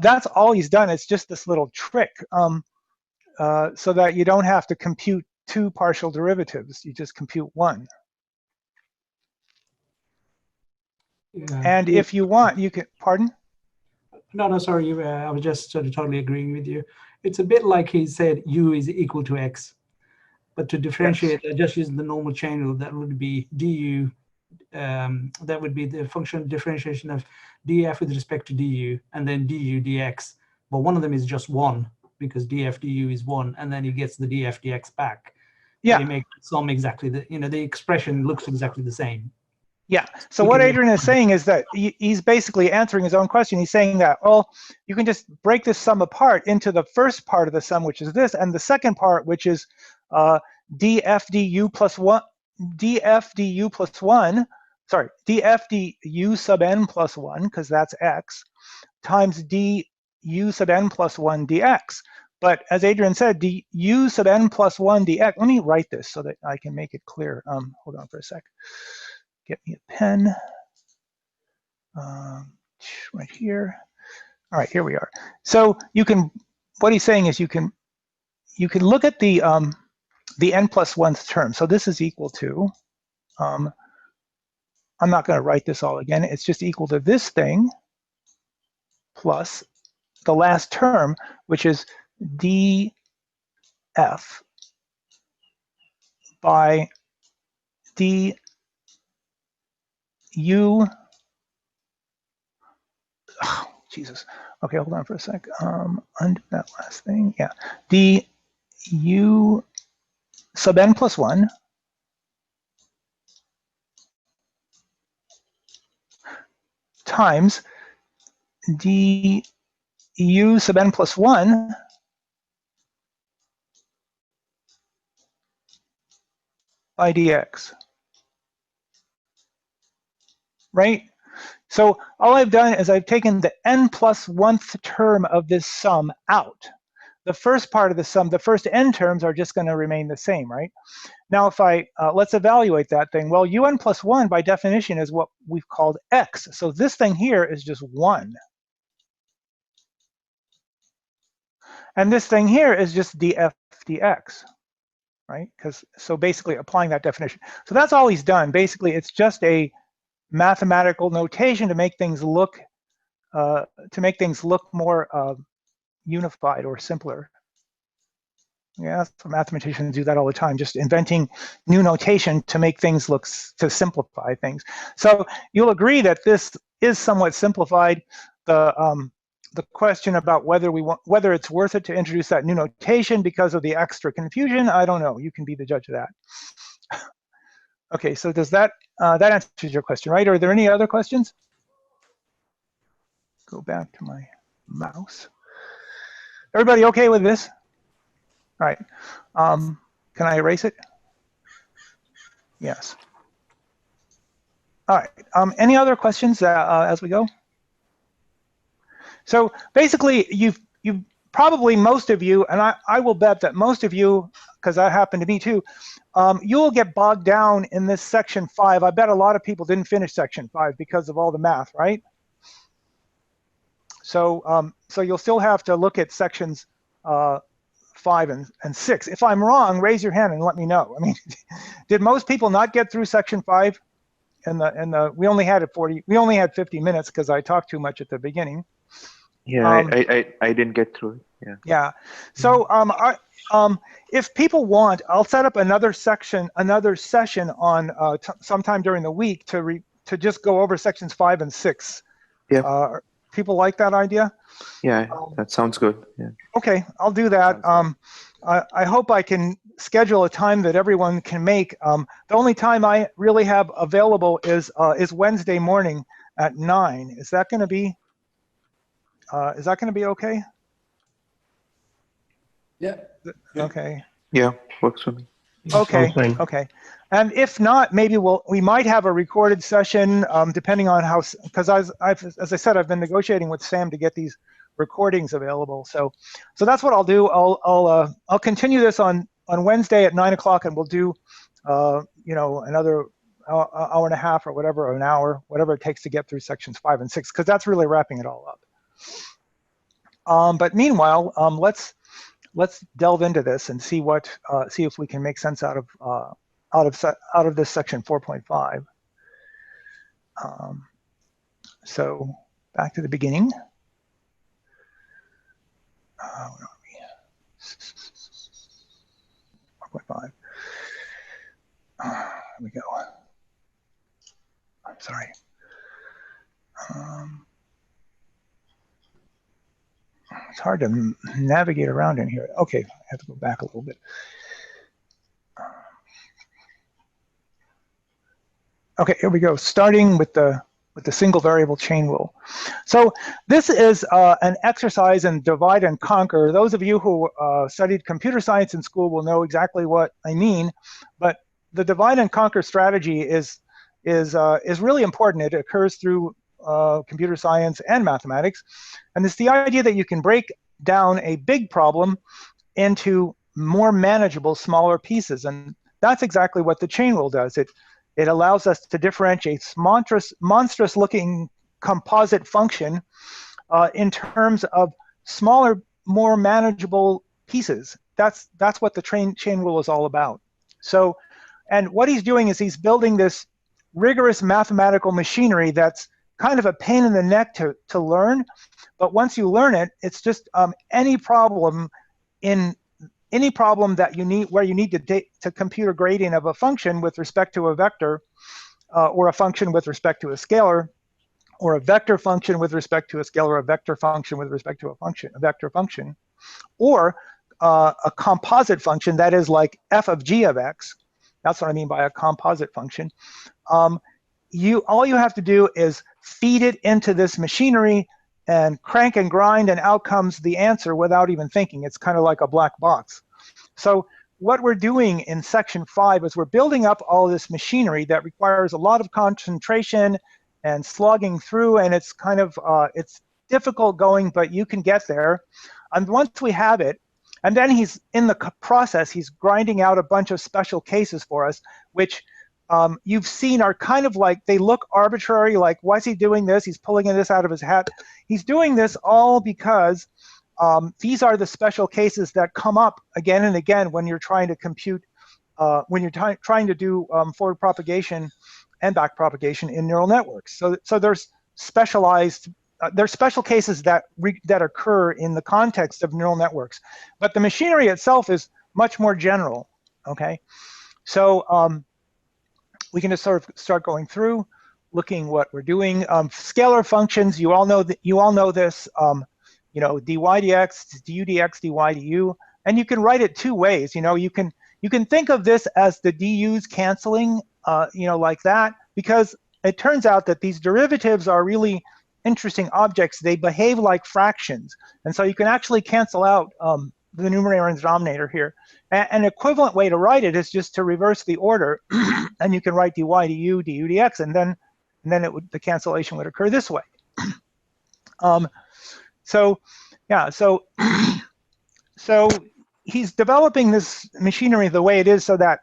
that's all he's done. It's just this little trick so that you don't have to compute 2 partial derivatives. You just compute 1. Yeah. And if you want, you can, pardon? No, sorry. I was just sort of totally agreeing with you. It's a bit like he said u is equal to x. But to differentiate, yes, just using the normal chain rule, that would be du. That would be the function differentiation of df with respect to du, and then du dx. But one of them is just 1 because df du is 1, and then he gets the df dx back. Yeah. They make some exactly the expression looks exactly the same. Yeah. So what Adrian is saying is that he's basically answering his own question. He's saying that, well, you can just break this sum apart into the first part of the sum, which is this, and the second part, which is df du plus 1, df du plus 1, sorry, df du sub n plus 1, because that's x, times du sub n plus 1 dx. But as Adrian said, du sub n plus 1 dx, let me write this so that I can make it clear. Hold on for a sec. Get me a pen. Right here. All right, here we are. So you can, what he's saying is you can look at the n plus 1th term. So this is equal to, I'm not going to write this all again. It's just equal to this thing plus the last term, which is df by du, oh, Jesus. Okay, hold on for a sec. Undo that last thing. Yeah, du sub n plus 1 times du sub n plus 1 by dx. Right? So all I've done is I've taken the n+1th term of this sum out. The first part of the sum, the first n terms are just going to remain the same, right? Now, if I, let's evaluate that thing. Well, un+1 by definition is what we've called x. So this thing here is just 1. And this thing here is just df dx, right? So basically applying that definition. So that's all he's done. Basically, it's just a mathematical notation to make things look more unified or simpler. Yeah, so mathematicians do that all the time, just inventing new notation to make things to simplify things. So you'll agree that this is somewhat simplified. The question about whether it's worth it to introduce that new notation because of the extra confusion, I don't know. You can be the judge of that. Okay, so does that answers your question, right? Are there any other questions? Go back to my mouse. Everybody okay with this? All right. Can I erase it? Yes. All right. Any other questions as we go? So basically, you've probably, most of you, and I will bet that most of you, because that happened to me too, you'll get bogged down in this section 5. I bet a lot of people didn't finish section 5 because of all the math, right? So so you'll still have to look at sections 5 and 6. If I'm wrong, raise your hand and let me know. I mean, did most people not get through section 5? We only had 50 minutes because I talked too much at the beginning. Yeah, I didn't get through it. Yeah. Yeah. So if people want, I'll set up another session on sometime during the week to just go over sections 5 and 6. Yeah. People like that idea? Yeah, that sounds good. Yeah. Okay, I'll do that. I hope I can schedule a time that everyone can make. The only time I really have available is Wednesday morning at 9. Is that going to be okay? Yeah. Okay. Yeah, works for me. Okay. Okay. And if not, maybe we might have a recorded session, depending on how, because as I said, I've been negotiating with Sam to get these recordings available. So that's what I'll do. I'll continue this on Wednesday at 9 o'clock, and we'll do another hour and a half or whatever, or an hour, whatever it takes to get through sections 5 and 6, because that's really wrapping it all up. But meanwhile, let's delve into this and see if we can make sense out of this section 4.5. So back to the beginning. Where are we? 4.5. Here we go. I'm sorry. It's hard to navigate around in here. Okay, I have to go back a little bit. Okay, here we go. Starting with the single variable chain rule. So this is an exercise in divide and conquer. Those of you who studied computer science in school will know exactly what I mean. But the divide and conquer strategy is really important. It occurs through computer science and mathematics, and it's the idea that you can break down a big problem into more manageable, smaller pieces, and that's exactly what the chain rule does. It allows us to differentiate monstrous-looking composite function in terms of smaller, more manageable pieces. That's what the chain rule is all about. So, and what he's doing is he's building this rigorous mathematical machinery that's kind of a pain in the neck to learn, but once you learn it, it's just any problem that you need, where you need to compute a gradient of a function with respect to a vector, or a function with respect to a scalar, or a vector function with respect to a scalar, a vector function with respect to a vector function, or a composite function that is like f of g of x. That's what I mean by a composite function. All you have to do is feed it into this machinery and crank and grind, and out comes the answer without even thinking. It's kind of like a black box. So what we're doing in section 5 is we're building up all this machinery that requires a lot of concentration and slogging through, and it's kind of it's difficult going, but you can get there. And once we have it, and then he's in the process, he's grinding out a bunch of special cases for us, which you've seen are kind of like, they look arbitrary, like, why is he doing this? He's pulling this out of his hat. He's doing this all because these are the special cases that come up again and again when you're trying to compute, when you're trying to do forward propagation and back propagation in neural networks. So there's specialized, there's special cases that occur in the context of neural networks, but the machinery itself is much more general. Okay, so we can just sort of start going through, looking what we're doing. Scalar functions, you all know that. You all know this. You know, dy dx, du dx, dy du, and you can write it two ways. You know, you can think of this as the du's canceling. You know, like that, because it turns out that these derivatives are really interesting objects. They behave like fractions, and so you can actually cancel out the numerator and denominator here. An equivalent way to write it is just to reverse the order, and you can write dy du, du dx, and then the cancellation would occur this way. So yeah, so he's developing this machinery the way it is so that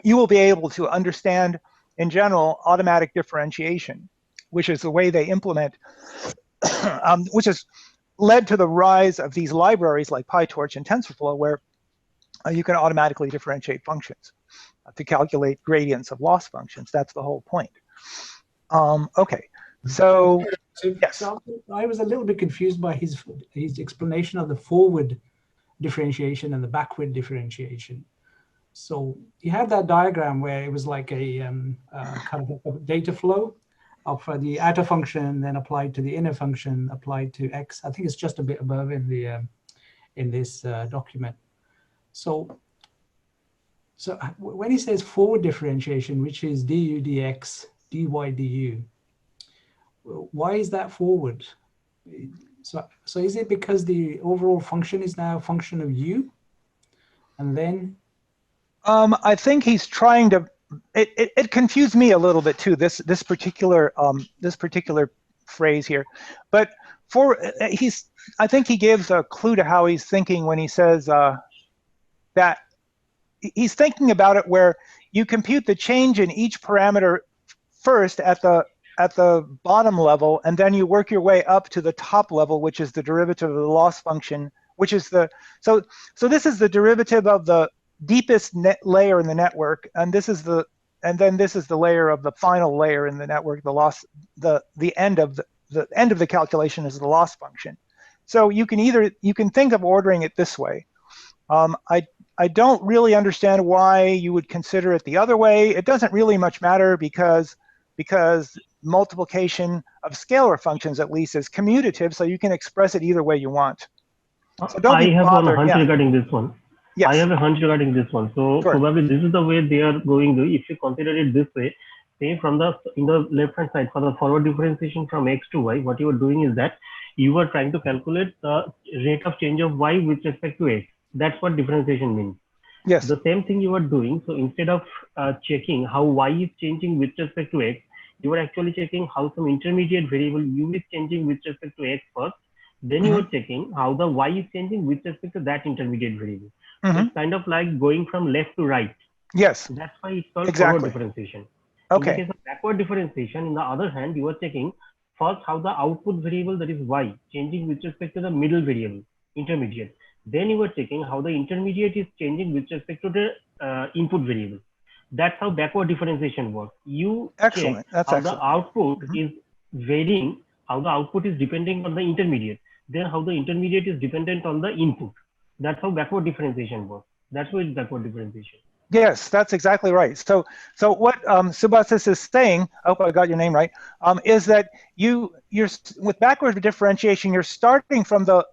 you will be able to understand, in general, automatic differentiation, which is the way they implement, which has led to the rise of these libraries like PyTorch and TensorFlow, where you can automatically differentiate functions to calculate gradients of loss functions. That's the whole point. Okay, so yes. So I was a little bit confused by his explanation of the forward differentiation and the backward differentiation. So you had that diagram where it was like a kind of a data flow of the outer function, then applied to the inner function, applied to x. I think it's just a bit above in the in this document. So when he says forward differentiation, which is du dx, dy du, why is that forward? So is it because the overall function is now a function of u, and then? I think he's trying to. It confused me a little bit too. This particular phrase here, but I think he gives a clue to how he's thinking when he says that he's thinking about it where you compute the change in each parameter first at the bottom level, and then you work your way up to the top level, which is the derivative of the loss function, which is the so this is the derivative of the deepest layer in the network, and this is the layer of the final layer in the network. The end of the calculation is the loss function. So you can think of ordering it this way. I don't really understand why you would consider it the other way. It doesn't really much matter because multiplication of scalar functions at least is commutative, so you can express it either way you want. So don't be bothered. I have one hunch regarding this one. Yes. I have a hunch regarding this one. So sure. Probably this is the way they are going to, if you consider it this way, say in the left hand side for the forward differentiation from x to y, what you are doing is that you are trying to calculate the rate of change of y with respect to x. That's what differentiation means. Yes. The same thing you are doing. So instead of checking how y is changing with respect to x, you are actually checking how some intermediate variable u is changing with respect to x first. Then you are checking how the y is changing with respect to that intermediate variable. So it's kind of like going from left to right. Yes. That's why it's called forward differentiation. Okay. In the case of backward differentiation, on the other hand, you are checking first how the output variable, that is y, changing with respect to the middle variable, intermediate. Then you are checking how the intermediate is changing with respect to the input variable. That's how backward differentiation works. You excellent. check how the output is varying, how the output is depending on the intermediate, then how the intermediate is dependent on the input. That's how backward differentiation works. That's why it's backward differentiation. Yes, that's exactly right. So what Subhasis is saying, I hope I got your name right, is that you're with backward differentiation, you're starting from the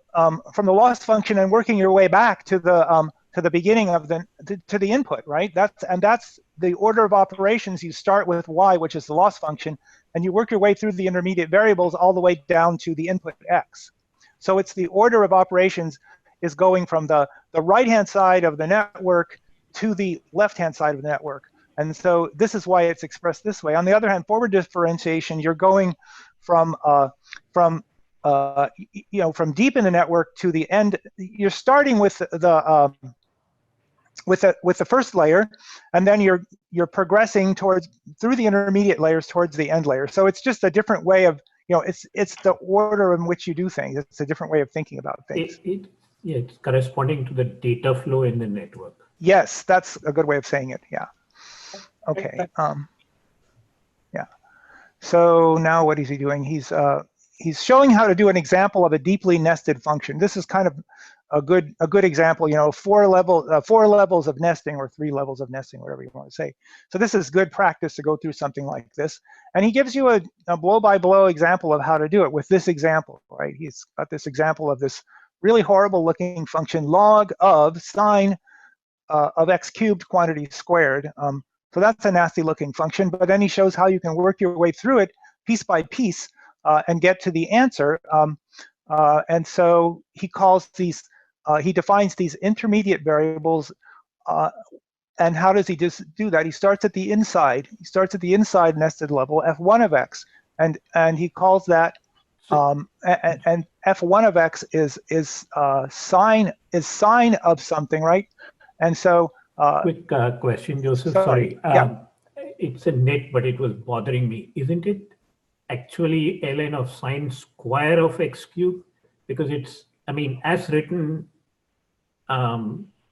loss function and working your way back to the beginning of to the input, right? That's the order of operations. You start with y, which is the loss function, and you work your way through the intermediate variables all the way down to the input x. So it's the order of operations is going from the right-hand side of the network to the left-hand side of the network. And so this is why it's expressed this way. On the other hand, forward differentiation, you're going from deep in the network to the end. You're starting with the first layer, and then you're progressing through the intermediate layers towards the end layer. So it's just a different way of, it's the order in which you do things. It's a different way of thinking about things. It's corresponding to the data flow in the network. Yes, that's a good way of saying it. Yeah. Okay. Yeah. So now what is he doing? He's showing how to do an example of a deeply nested function. This is kind of a good example. 4 levels of nesting, or 3 levels of nesting, whatever you want to say. So this is good practice to go through something like this. And he gives you a blow-by-blow example of how to do it with this example, right? He's got this example of this really horrible-looking function, log of sine of x cubed quantity squared. So that's a nasty-looking function. But then he shows how you can work your way through it piece by piece and get to the answer. And so he calls these, he defines these intermediate variables. And how does he just do that? He starts at the inside. He starts at the inside nested level, f1 of x, and he calls that, and f1 of x is sine of something, right? And so. Quick question, Joseph. Sorry. Yeah. It's a net, but it was bothering me. Isn't it actually ln of sine square of x cubed? Because it's, as written,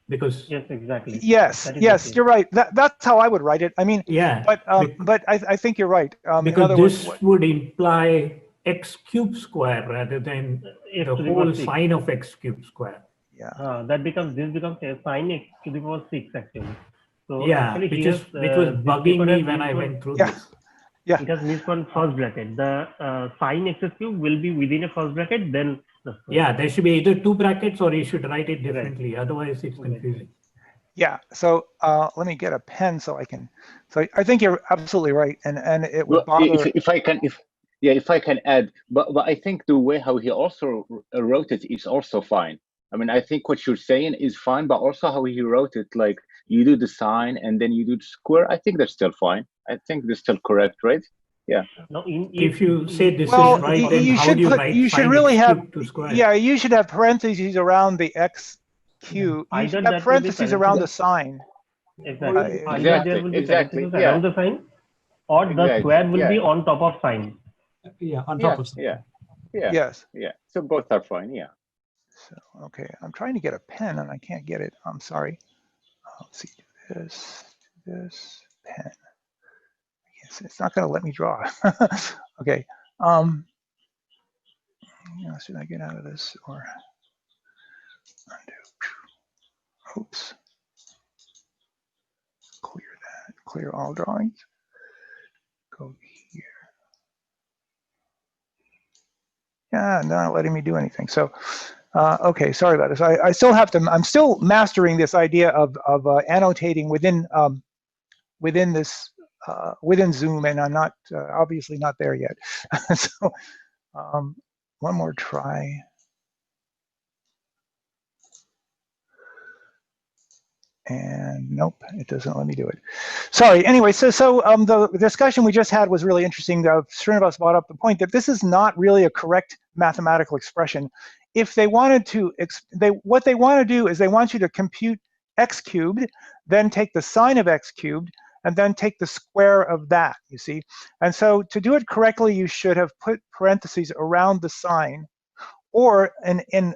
because. Yes, exactly. Yes, you're right. That's how I would write it. Yeah. But I think you're right. Because this would imply x cubed square rather than the whole sine of x cubed square. Yeah. This becomes a sine x to the power 6 actually. So yeah, actually which was bugging me when I went through this. Yeah. It has missed one first bracket. The sine x cube will be within a first bracket, then the square. Yeah, there should be either 2 brackets or you should write it differently. Right. Otherwise, it's confusing. Yeah. So let me get a pen so I can. So I think you're absolutely right, and it would bother. If I can add, but I think the way how he also wrote it is also fine. I think what you're saying is fine, but also how he wrote it, like you do the sine and then you do the square. I think that's still fine. I think that's still correct, right? Yeah. No, if you say this is right, then how do you write you should sine really x have, cubed to square? Yeah, you should have parentheses around the x cube. You should have parentheses around the sine. Exactly. Exactly. Around the sine, or the square will be on top of sine. Yeah, on top of sine. Yeah. Yes. Yeah. So both are fine. Yeah. So, okay, I'm trying to get a pen and I can't get it. I'm sorry. Let's see, do this, pen. It's not going to let me draw. Okay. Should I get out of this or undo? Oops. Clear that. Clear all drawings. Go here. Yeah, not letting me do anything. So. Okay, sorry about this. I still have to. I'm still mastering this idea of annotating within this within Zoom, and I'm not obviously not there yet. So one more try. And nope, it doesn't let me do it. Sorry. Anyway, so the discussion we just had was really interesting. Srinivas brought up the point that this is not really a correct mathematical expression. If they wanted to, what they want to do is they want you to compute x cubed, then take the sine of x cubed, and then take the square of that, you see. And so to do it correctly, you should have put parentheses around the sine, or in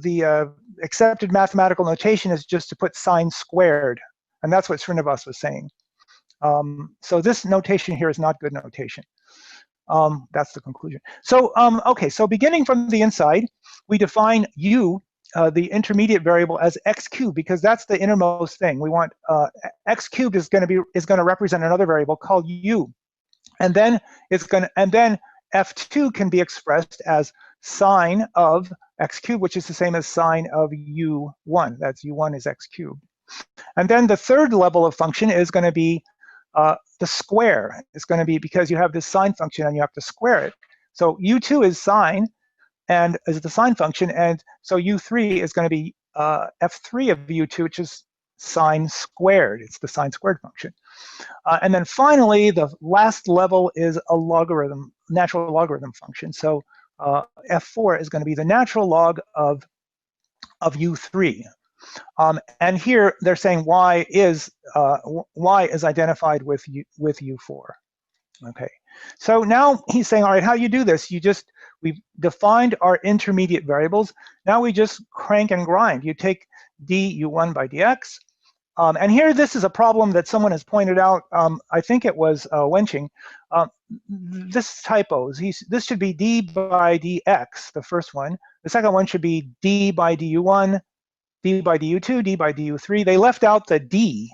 the accepted mathematical notation is just to put sine squared. And that's what Srinivas was saying. So this notation here is not good notation. That's the conclusion. So, okay, so beginning from the inside, we define u, the intermediate variable, as x cubed, because that's the innermost thing. We want x cubed is going to represent another variable called u, and then f2 can be expressed as sine of x cubed, which is the same as sine of u1. That's u1 is x cubed. And then the third level of function is going to be the square. It's going to be because you have this sine function and you have to square it. So u2 is sine and is the sine function, and so u3 is going to be f3 of u2, which is sine squared. It's the sine squared function. And then finally, the last level is a logarithm, natural logarithm function. So f4 is going to be the natural log of u3. And here they're saying y is identified with u4. Okay. So now he's saying, all right, how you do this? We've defined our intermediate variables. Now we just crank and grind. You take du1 by dx. And here, this is a problem that someone has pointed out. I think it was Wenching. This typos. This should be d by dx, the first one. The second one should be d by du1, d by du2, d by du3. They left out the d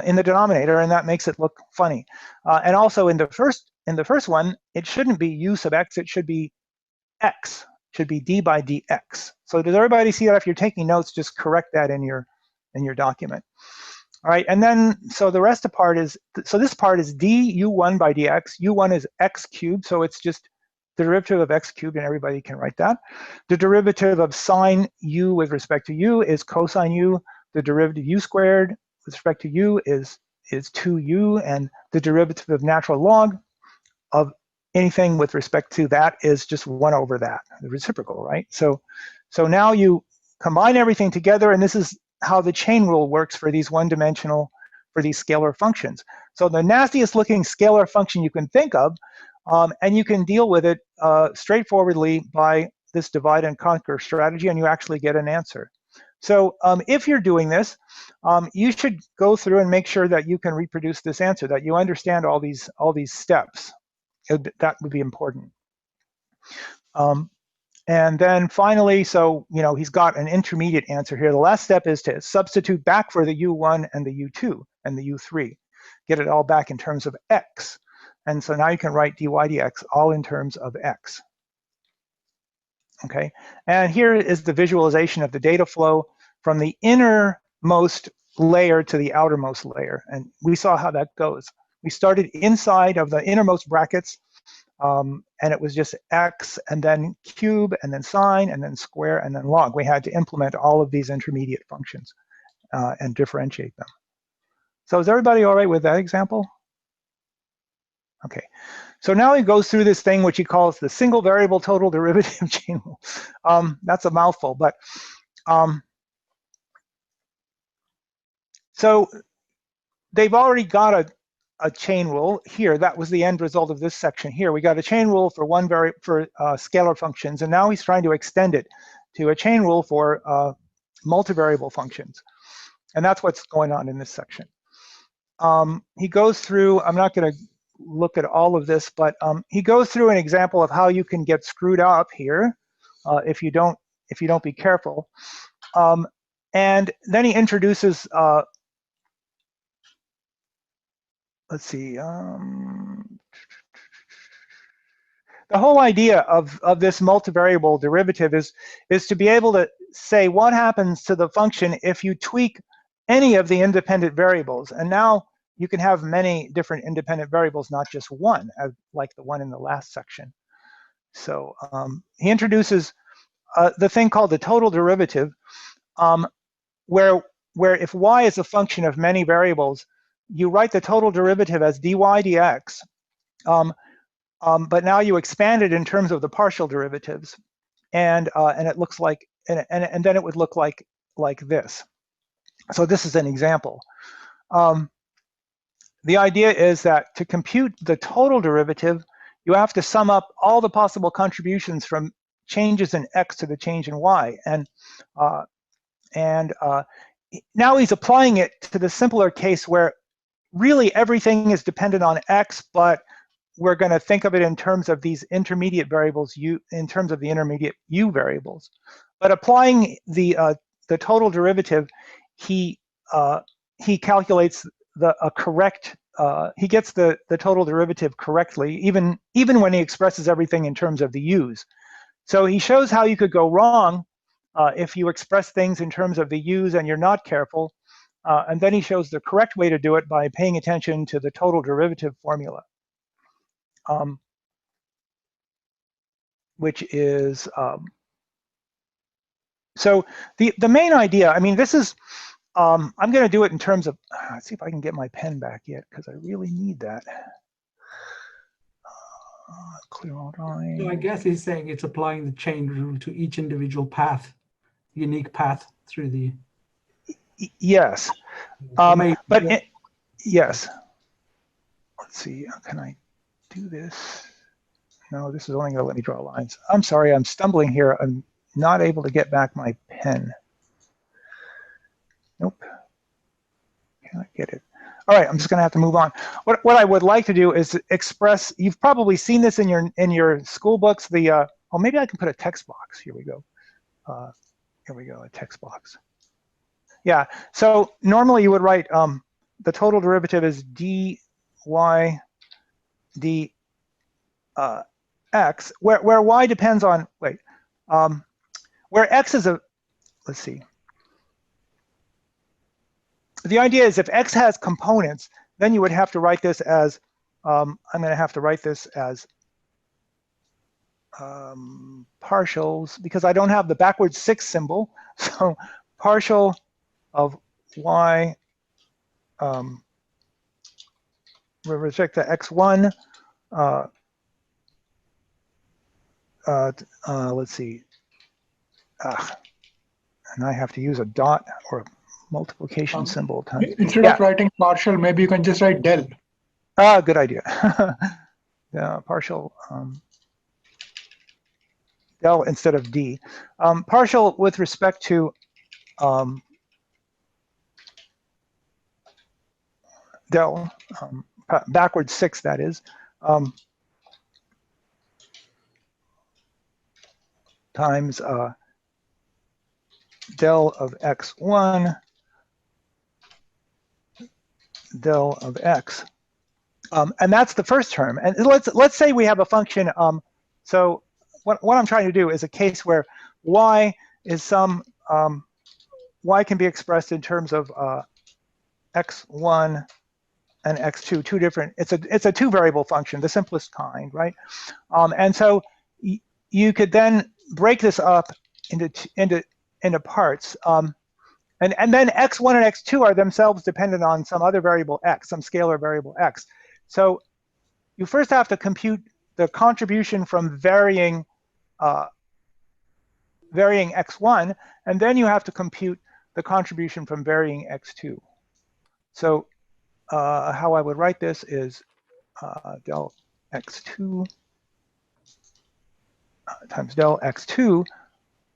in the denominator, and that makes it look funny. And also in the first one, it shouldn't be u sub x. It should be x. It should be d by dx. So does everybody see that? If you're taking notes, just correct that in your document. All right, and then so the rest of the part is, so this part is du1 by dx. u1 is x cubed, so it's just the derivative of x cubed, and everybody can write that. The derivative of sine u with respect to u is cosine u. The derivative u squared with respect to u is 2u, and the derivative of natural log of anything with respect to that is just 1 over that, the reciprocal, right? So now you combine everything together, and this is how the chain rule works for these one-dimensional, for these scalar functions. So the nastiest looking scalar function you can think of, and you can deal with it straightforwardly by this divide and conquer strategy, and you actually get an answer. So if you're doing this, you should go through and make sure that you can reproduce this answer, that you understand all these steps. That would be important. And then finally, so he's got an intermediate answer here. The last step is to substitute back for the u1 and the u2 and the u3, get it all back in terms of x. And so now you can write dy dx all in terms of x. Okay, and here is the visualization of the data flow from the innermost layer to the outermost layer. And we saw how that goes. We started inside of the innermost brackets, and it was just x, and then cube, and then sine, and then square, and then log. We had to implement all of these intermediate functions and differentiate them. So is everybody all right with that example? Okay. So now he goes through this thing which he calls the single variable total derivative chain rule. That's a mouthful, but so they've already got a chain rule here. That was the end result of this section here. We got a chain rule for scalar functions, and now he's trying to extend it to a chain rule for multivariable functions, and that's what's going on in this section. He goes through. I'm not going to look at all of this, but he goes through an example of how you can get screwed up here if you don't be careful, and then he introduces let's see, the whole idea of this multivariable derivative is to be able to say what happens to the function if you tweak any of the independent variables. And now you can have many different independent variables, not just one, like the one in the last section. So he introduces the thing called the total derivative, where if y is a function of many variables, you write the total derivative as dy dx, but now you expand it in terms of the partial derivatives, and it looks like, and then it would look like this. So this is an example. The idea is that to compute the total derivative, you have to sum up all the possible contributions from changes in x to the change in y, and now he's applying it to the simpler case where really everything is dependent on x, but we're going to think of it in terms of these intermediate variables, in terms of the intermediate u variables. But applying the total derivative, he calculates he gets the total derivative correctly, even when he expresses everything in terms of the u's. So he shows how you could go wrong if you express things in terms of the u's and you're not careful. And then he shows the correct way to do it by paying attention to the total derivative formula, which is, so the main idea, I mean, this is I'm going to do it in terms of, let's see if I can get my pen back yet, because I really need that. Clear all drawing. So I guess he's saying it's applying the chain rule to each individual path, unique path through the. Yes, yes. Let's see, can I do this? No, this is only going to let me draw lines. I'm sorry, I'm stumbling here. I'm not able to get back my pen. Nope. Can't get it. All right, I'm just going to have to move on. What I would like to do is express. You've probably seen this in your school books. The oh, maybe I can put a text box. Here we go. Here we go. A text box. Yeah. So normally you would write the total derivative is dy dx, where y depends on where x is a. Let's see. The idea is if x has components, then you would have to write this as, I'm going to have to write this as partials, because I don't have the backwards 6 symbol. So partial of y with respect to x1, let's see, and I have to use a dot or multiplication symbol times. Instead of writing partial, maybe you can just write del. Good idea. Partial del instead of d. Partial with respect to del, backwards 6, that is, times del of x1 del of x, and that's the first term. And let's say we have a function. So what I'm trying to do is a case where y is some y can be expressed in terms of x1 and x2, two different. It's a two-variable function, the simplest kind, right? And so you could then break this up into parts. And then x1 and x2 are themselves dependent on some other variable x, some scalar variable x. So you first have to compute the contribution from varying x1, and then you have to compute the contribution from varying x2. So how I would write this is del x2 times del x2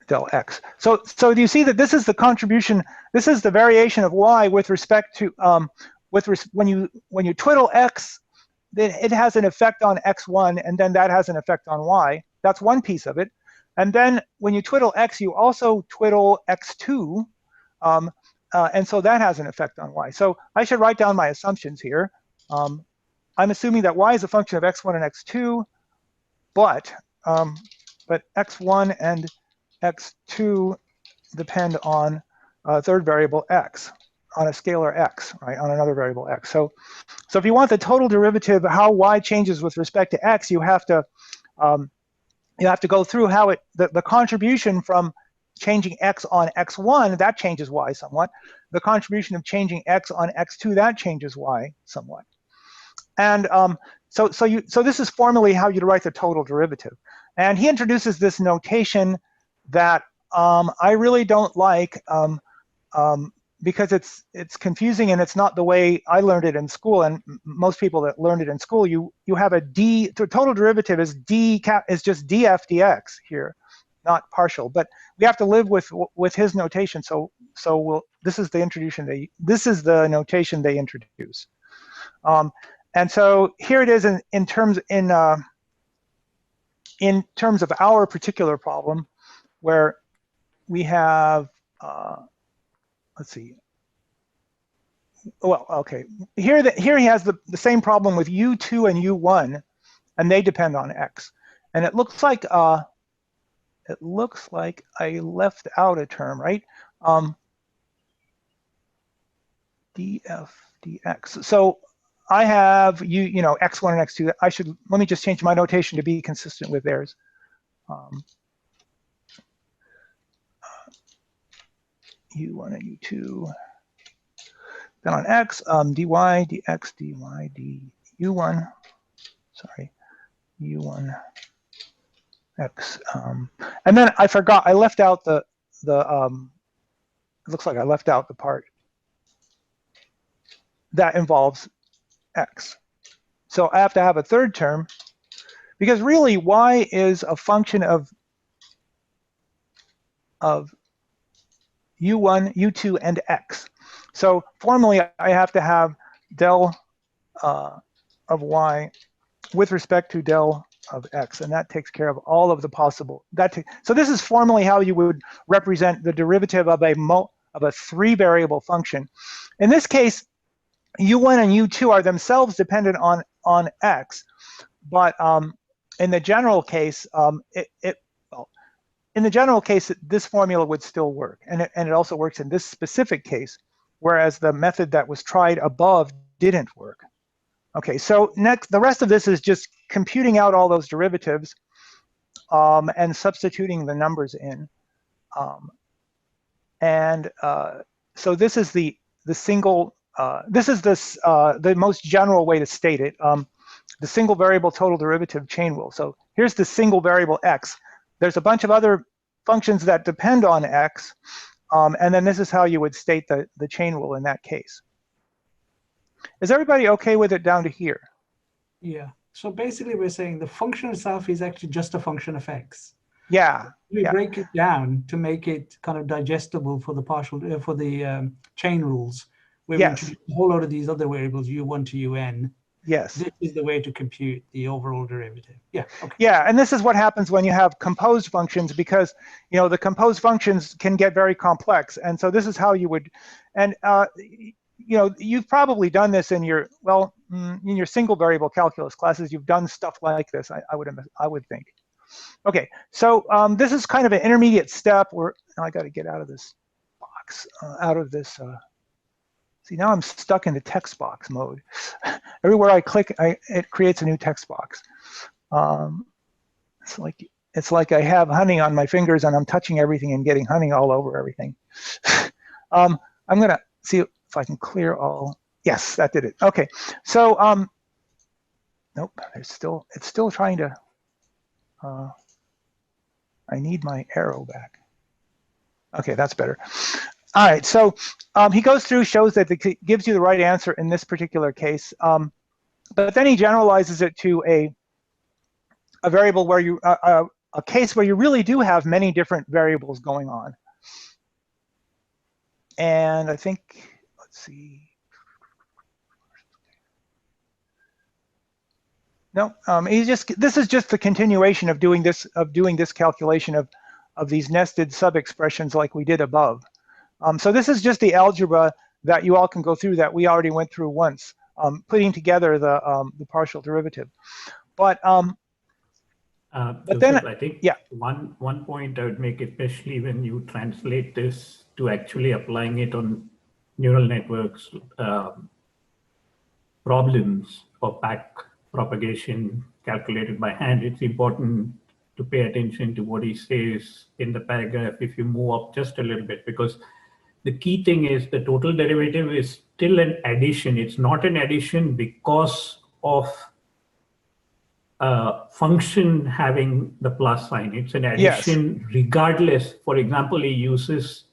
del x. So do you see that this is the contribution? This is the variation of y with respect to when you twiddle x, then it has an effect on x1, and then that has an effect on y. That's one piece of it. And then when you twiddle x, you also twiddle x2, and so that has an effect on y. So I should write down my assumptions here. I'm assuming that y is a function of x1 and x2, but x1 and x2 depend on a third variable x, on a scalar x, right, on another variable x. So if you want the total derivative, how y changes with respect to x, you have to go through how the contribution from changing x on x1, that changes y somewhat. The contribution of changing x on x2, that changes y somewhat. And so this is formally how you'd write the total derivative. And he introduces this notation that I really don't like because it's confusing, and it's not the way I learned it in school. And most people that learned it in school, you have a d. The total derivative is just df dx here, not partial. But we have to live with his notation. So this is the notation they introduce. And so here it is in terms of our particular problem, where we have, let's see. Well, okay. Here he has the same problem with U2 and U1, and they depend on X. And it looks like I left out a term, right? df dx. So I have x1 and x2. Let me just change my notation to be consistent with theirs. U1 and U2. Then on x, dy, dx, dy, du1, sorry, u1 x. And then I forgot, I left out it looks like I left out the part that involves x. So I have to have a third term, because really y is a function of u1, u2, and x. So formally, I have to have del of y with respect to del of x, and that takes care of all of the possible. So this is formally how you would represent the derivative of a three-variable function. In this case, u1 and u2 are themselves dependent on x, but in the general case, in the general case, this formula would still work, and it also works in this specific case, whereas the method that was tried above didn't work. Okay, so next, the rest of this is just computing out all those derivatives and substituting the numbers in. So this is the single. This is the most general way to state it. The single variable total derivative chain rule. So here's the single variable x. There's a bunch of other functions that depend on x, and then this is how you would state the chain rule in that case. Is everybody okay with it down to here? Yeah. So basically, we're saying the function itself is actually just a function of x. Yeah. We break it down to make it kind of digestible for the partial for the chain rules. Where we introduce a whole lot of these other variables, u1 to un. Yes. This is the way to compute the overall derivative. Yeah. Okay. Yeah, and this is what happens when you have composed functions, because the composed functions can get very complex, and so this is how you would, and you've probably done this in your in your single variable calculus classes. You've done stuff like this. I would think. Okay, so this is kind of an intermediate step where I got to get out of this box, out of this. See, now I'm stuck in the text box mode. Everywhere I click, it creates a new text box. It's like I have honey on my fingers and I'm touching everything and getting honey all over everything. I'm gonna see if I can clear all. Yes, that did it. Okay, so nope, it's still trying to. I need my arrow back. Okay, that's better. All right, so he goes through, shows that it gives you the right answer in this particular case, but then he generalizes it to a variable where you a case where you really do have many different variables going on. And I think, let's see. No, this is just the continuation of doing this calculation of these nested sub-expressions like we did above. So this is just the algebra that you all can go through that we already went through once, putting together the partial derivative. But then I think yeah, one point I would make, especially when you translate this to actually applying it on neural networks problems for back propagation calculated by hand, it's important to pay attention to what he says in the paragraph if you move up just a little bit, because the key thing is the total derivative is still an addition. It's not an addition because of a function having the plus sign. It's an addition regardless. For example, he uses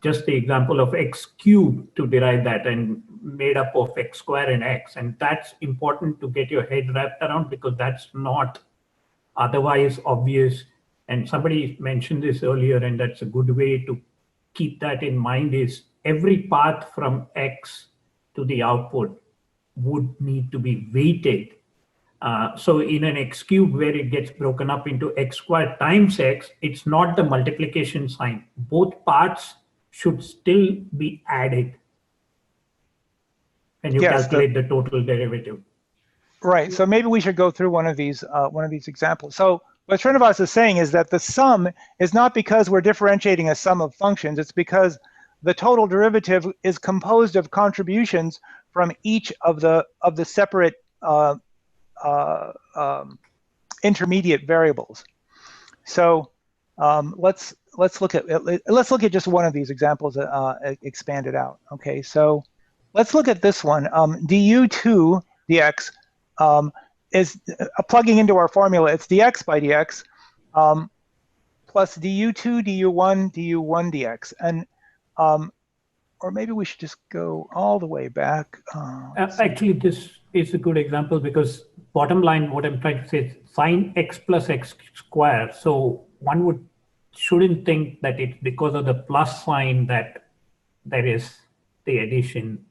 just the example of x cubed to derive that, and made up of x square and x. And that's important to get your head wrapped around, because that's not otherwise obvious. And somebody mentioned this earlier, and that's a good way to keep that in mind, is every path from x to the output would need to be weighted. So in an x cube where it gets broken up into x squared times x, it's not the multiplication sign. Both parts should still be added when you calculate the total derivative. Right. So maybe we should go through one of these examples. So what Srinivas is saying is that the sum is not because we're differentiating a sum of functions. It's because the total derivative is composed of contributions from each of the separate intermediate variables. So let's look at just one of these examples expanded out. Okay, so let's look at this one. Du2 dx is plugging into our formula. It's dx by dx plus du2 du1 du1 dx. And or maybe we should just go all the way back. Actually, this is a good example because bottom line, what I'm trying to say is sine x plus x square. So one shouldn't think that it's because of the plus sign that there is the addition,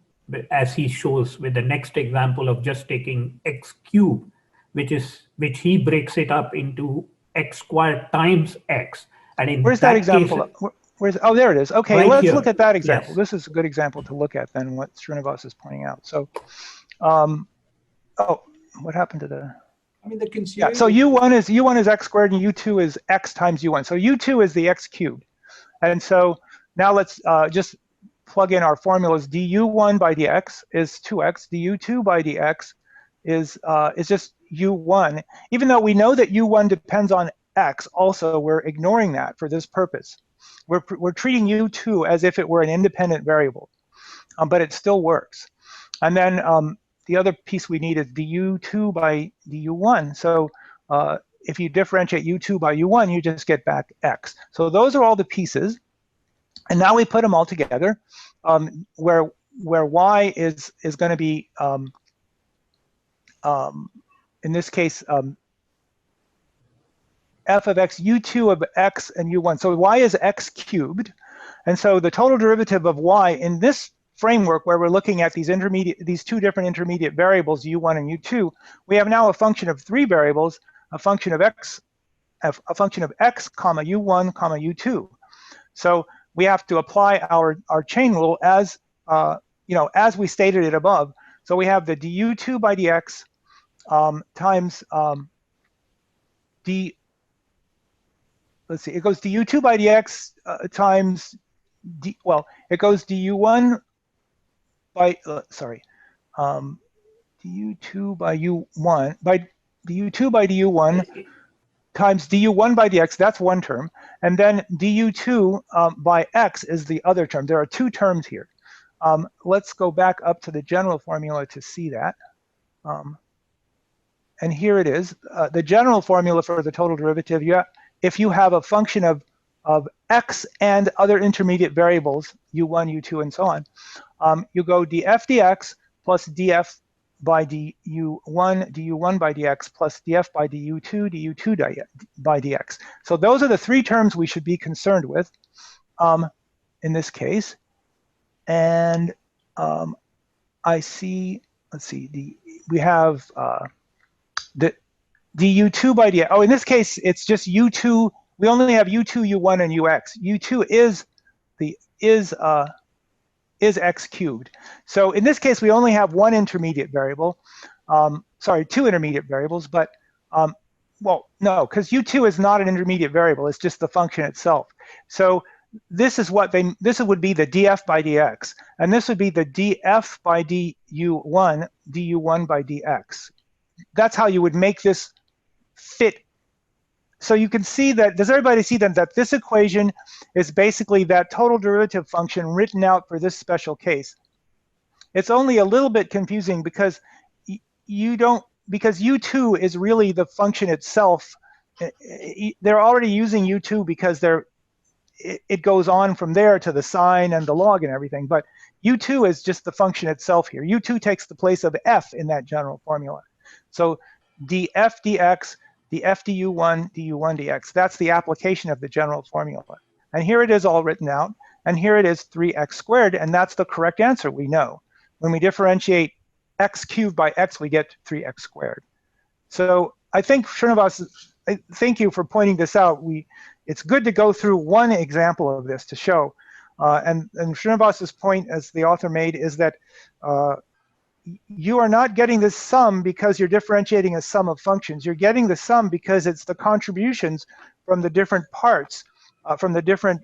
as he shows with the next example of just taking x cubed, which he breaks it up into x squared times x. And in where's that example? Oh, there it is. Okay, right, let's here. look at that example. Yes. This is a good example to look at then, what Srinivas is pointing out. So, oh, what happened to the? I mean, the consumer. Yeah, so u1 is x squared and u2 is x times u1. So u2 is the x cubed. And so now let's just plug in our formulas. du1 by dx is 2x. du2 by dx is just u1. Even though we know that u1 depends on x, also we're ignoring that for this purpose. We're treating u2 as if it were an independent variable, but it still works. And then the other piece we need is du2 by du1. So if you differentiate u2 by u1, you just get back x. So those are all the pieces. And now we put them all together, where y is going to be, in this case, f of x, u2 of x and u1. So y is x cubed. And so the total derivative of y in this framework where we're looking at these two different intermediate variables, u1 and u2, we have now a function of three variables, a function of x, comma u1, comma u2. So we have to apply our chain rule as as we stated it above. So we have the du2 by dx times let's see, it goes du2 by dx times it goes du1 by du2 by u1 by du2 by du1 times du1 by dx, that's one term, and then du2 by x is the other term. There are two terms here. Let's go back up to the general formula to see that. And here it is, the general formula for the total derivative. If you have a function of x and other intermediate variables, u1, u2, and so on, you go df dx plus df by du1 by dx plus df by du2 by dx. So those are the three terms we should be concerned with in this case. And I see, let's see, we have the du2 by dx. Oh, in this case, it's just u2. We only have u2, u1, and ux. u2 is x cubed. So in this case, we only have one intermediate variable. Sorry, two intermediate variables, but well, no, because u2 is not an intermediate variable. It's just the function itself. So this would be the df by dx, and this would be the df by du1 by dx. That's how you would make this fit. So you can see that, does everybody see that this equation is basically that total derivative function written out for this special case? It's only a little bit confusing because because u2 is really the function itself. They're already using u2 because it goes on from there to the sine and the log and everything, but u2 is just the function itself here. u2 takes the place of f in that general formula. So df dx, df du1 dx, that's the application of the general formula. And here it is all written out, and here it is 3x squared, and that's the correct answer we know. When we differentiate x cubed by x, we get 3x squared. So I think, Srinivas, thank you for pointing this out. It's good to go through one example of this to show. And Srinivas's point, as the author made, is that you are not getting this sum because you're differentiating a sum of functions. You're getting the sum because it's the contributions from the different parts, from the different,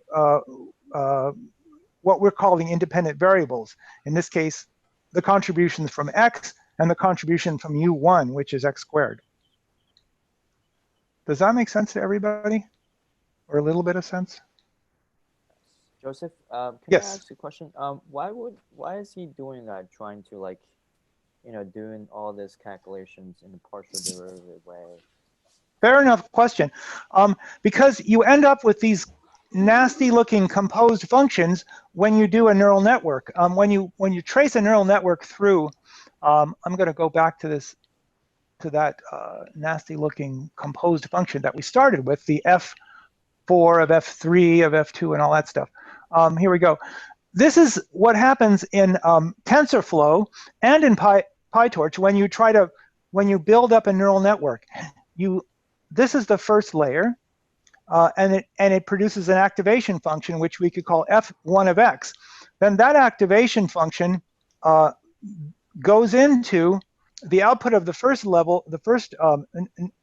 what we're calling independent variables. In this case, the contributions from x and the contribution from u1, which is x squared. Does that make sense to everybody? Or a little bit of sense? Joseph, can Yes. I ask a question? Why is he doing that? Trying to like, doing all these calculations in a partial derivative way. Fair enough question. Because you end up with these nasty-looking composed functions when you do a neural network. When you trace a neural network through, I'm going to go back to that nasty-looking composed function that we started with, the F4 of F3 of F2 and all that stuff. Here we go. This is what happens in TensorFlow and in PyTorch when you build up a neural network. This is the first layer, and it produces an activation function, which we could call F1 of X. Then that activation function goes into the output of the first level, the first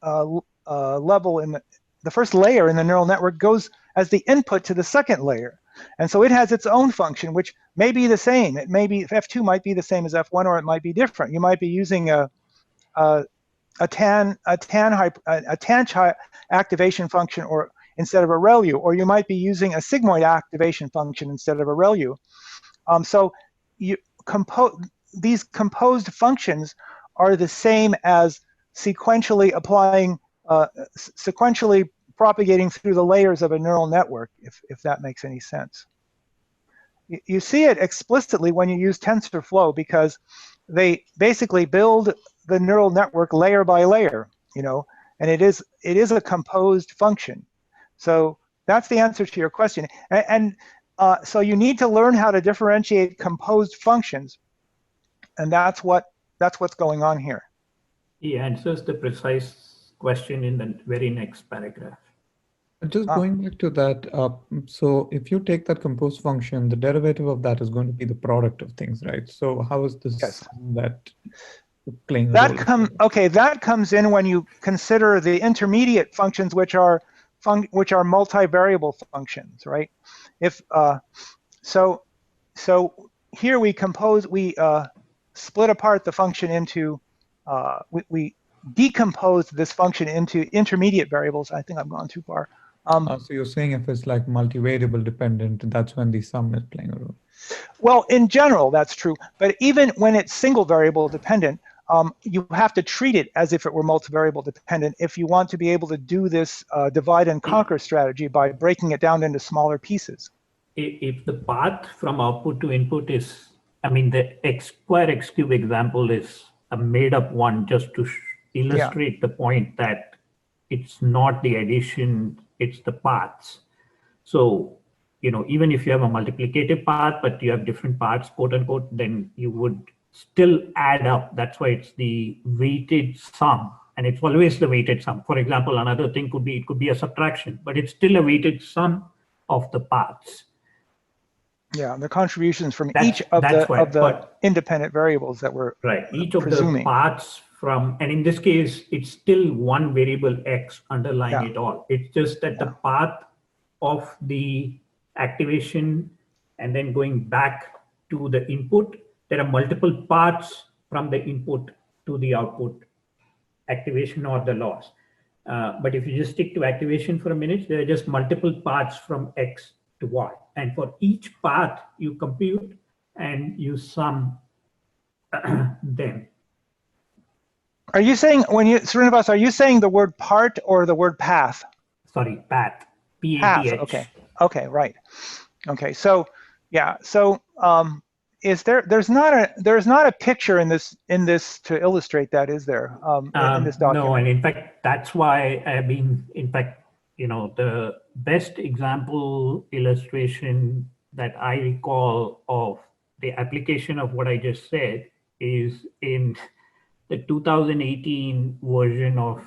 level in the first layer in the neural network goes as the input to the second layer. And so it has its own function, which may be the same. It may be F2 might be the same as F1, or it might be different. You might be using a tanh activation function or instead of a ReLU, or you might be using a sigmoid activation function instead of a ReLU. So these composed functions are the same as sequentially sequentially propagating through the layers of a neural network, if that makes any sense. You see it explicitly when you use TensorFlow, because they basically build the neural network layer by layer, and it is a composed function. So that's the answer to your question. And so you need to learn how to differentiate composed functions, and that's what's going on here. He answers the precise question in the very next paragraph. Just going back to that, so if you take that composed function, the derivative of that is going to be the product of things, right? So how is this sum that playing a role? That comes in when you consider the intermediate functions, which are multivariable functions, right? So here we split apart the function into we decomposed this function into intermediate variables. I think I've gone too far. So you're saying if it's like multivariable dependent, that's when the sum is playing a role? Well, in general, that's true. But even when it's single variable dependent, you have to treat it as if it were multivariable dependent if you want to be able to do this divide and conquer strategy by breaking it down into smaller pieces. If the path from output to input is, the x square x cube example is a made up one just to illustrate the point that it's not the addition, it's the paths. So, even if you have a multiplicative path, but you have different parts, quote unquote, then you would still add up. That's why it's the weighted sum, and it's always the weighted sum. For example, another thing could be a subtraction, but it's still a weighted sum of the paths. Yeah, the contributions from each of the independent variables that we're each of the paths from, and in this case, it's still one variable x underlying it all. It's just that the path of the activation and then going back to the input, there are multiple paths from the input to the output, activation or the loss. But if you just stick to activation for a minute, there are just multiple paths from x to y. And for each path, you compute and you sum them. Are you saying, Srinivas, are you saying the word part or the word path? Sorry, path. Path, okay, right. Okay, so there's not a picture in this to illustrate that, is there? In this document? No, and in fact, that's why I've been, the best example illustration that I recall of the application of what I just said is in the 2018 version of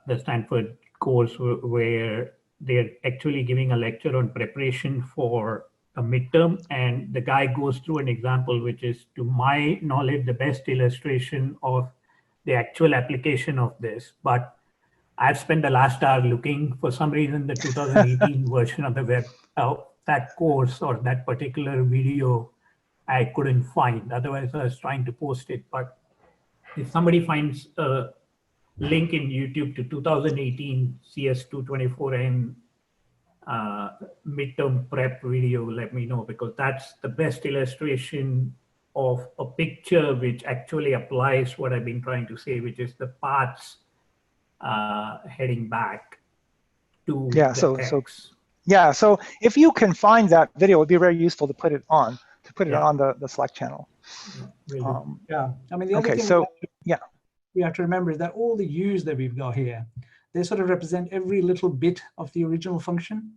the Stanford course, where they're actually giving a lecture on preparation for a midterm, and the guy goes through an example which is, to my knowledge, the best illustration of the actual application of this. But I've spent the last hour looking. For some reason, the 2018 version of the web, that course or that particular video, I couldn't find. Otherwise, I was trying to post it. But if somebody finds a link in YouTube to 2018 CS224M midterm prep video, let me know, because that's the best illustration of a picture which actually applies what I've been trying to say, which is the paths heading back to Yeah, the X. Yeah, so if you can find that video, it would be very useful to put it on, the Slack channel. Yeah, I mean, the other thing we have to remember is that all the U's that we've got here, they sort of represent every little bit of the original function.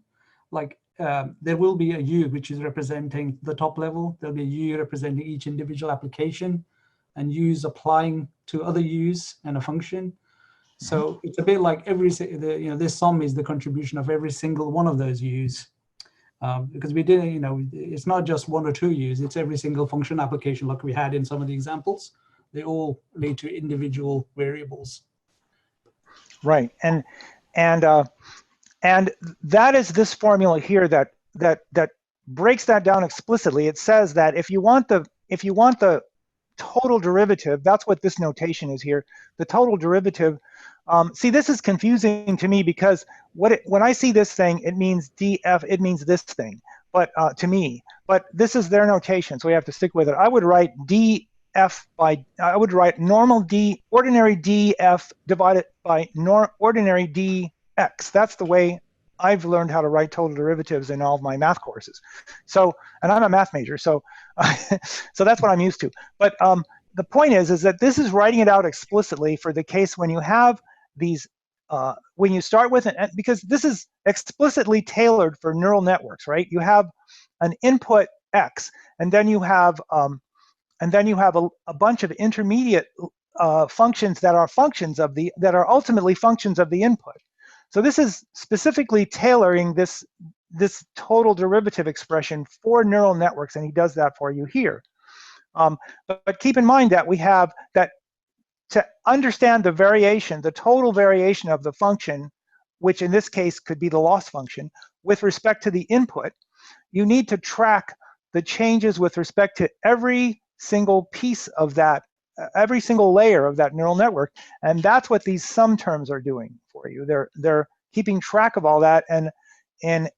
Like there will be a U which is representing the top level. There'll be a U representing each individual application, and U's applying to other U's and a function. So it's a bit like this sum is the contribution of every single one of those U's. Because we did, it's not just one or two U's, it's every single function application like we had in some of the examples. They all lead to individual variables. Right, and that is this formula here that breaks that down explicitly. It says that if you want the total derivative, that's what this notation is here. The total derivative. See, this is confusing to me because when I see this thing, it means df. It means this thing, but to me. But this is their notation, so we have to stick with it. I would write df by. I would write ordinary df divided by ordinary dx. That's the way I've learned how to write total derivatives in all of my math courses. So, and I'm a math major, so so that's what I'm used to. But the point is that this is writing it out explicitly for the case when you have these, when you start with it, because this is explicitly tailored for neural networks, right? You have an input x, and then you have a bunch of intermediate functions that are ultimately functions of the input. So this is specifically tailoring this total derivative expression for neural networks, and he does that for you here. But keep in mind that we have that to understand the variation, the total variation of the function, which in this case could be the loss function, with respect to the input, you need to track the changes with respect to every single piece of that, every single layer of that neural network, and that's what these sum terms are doing for you. They're keeping track of all that, and the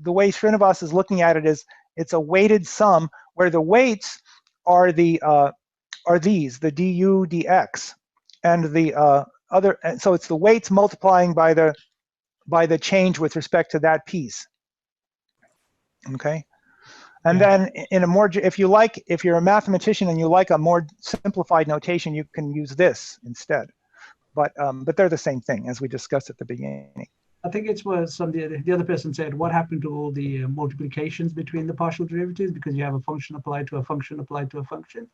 way Srinivas is looking at it is it's a weighted sum where the weights are these, the du dx, and the other. And so it's the weights multiplying by the change with respect to that piece. Okay. And then in a more, if you're a mathematician and you like a more simplified notation, you can use this instead. But they're the same thing as we discussed at the beginning. I think it's what the other person said, what happened to all the multiplications between the partial derivatives, because you have a function applied to a function applied to a function.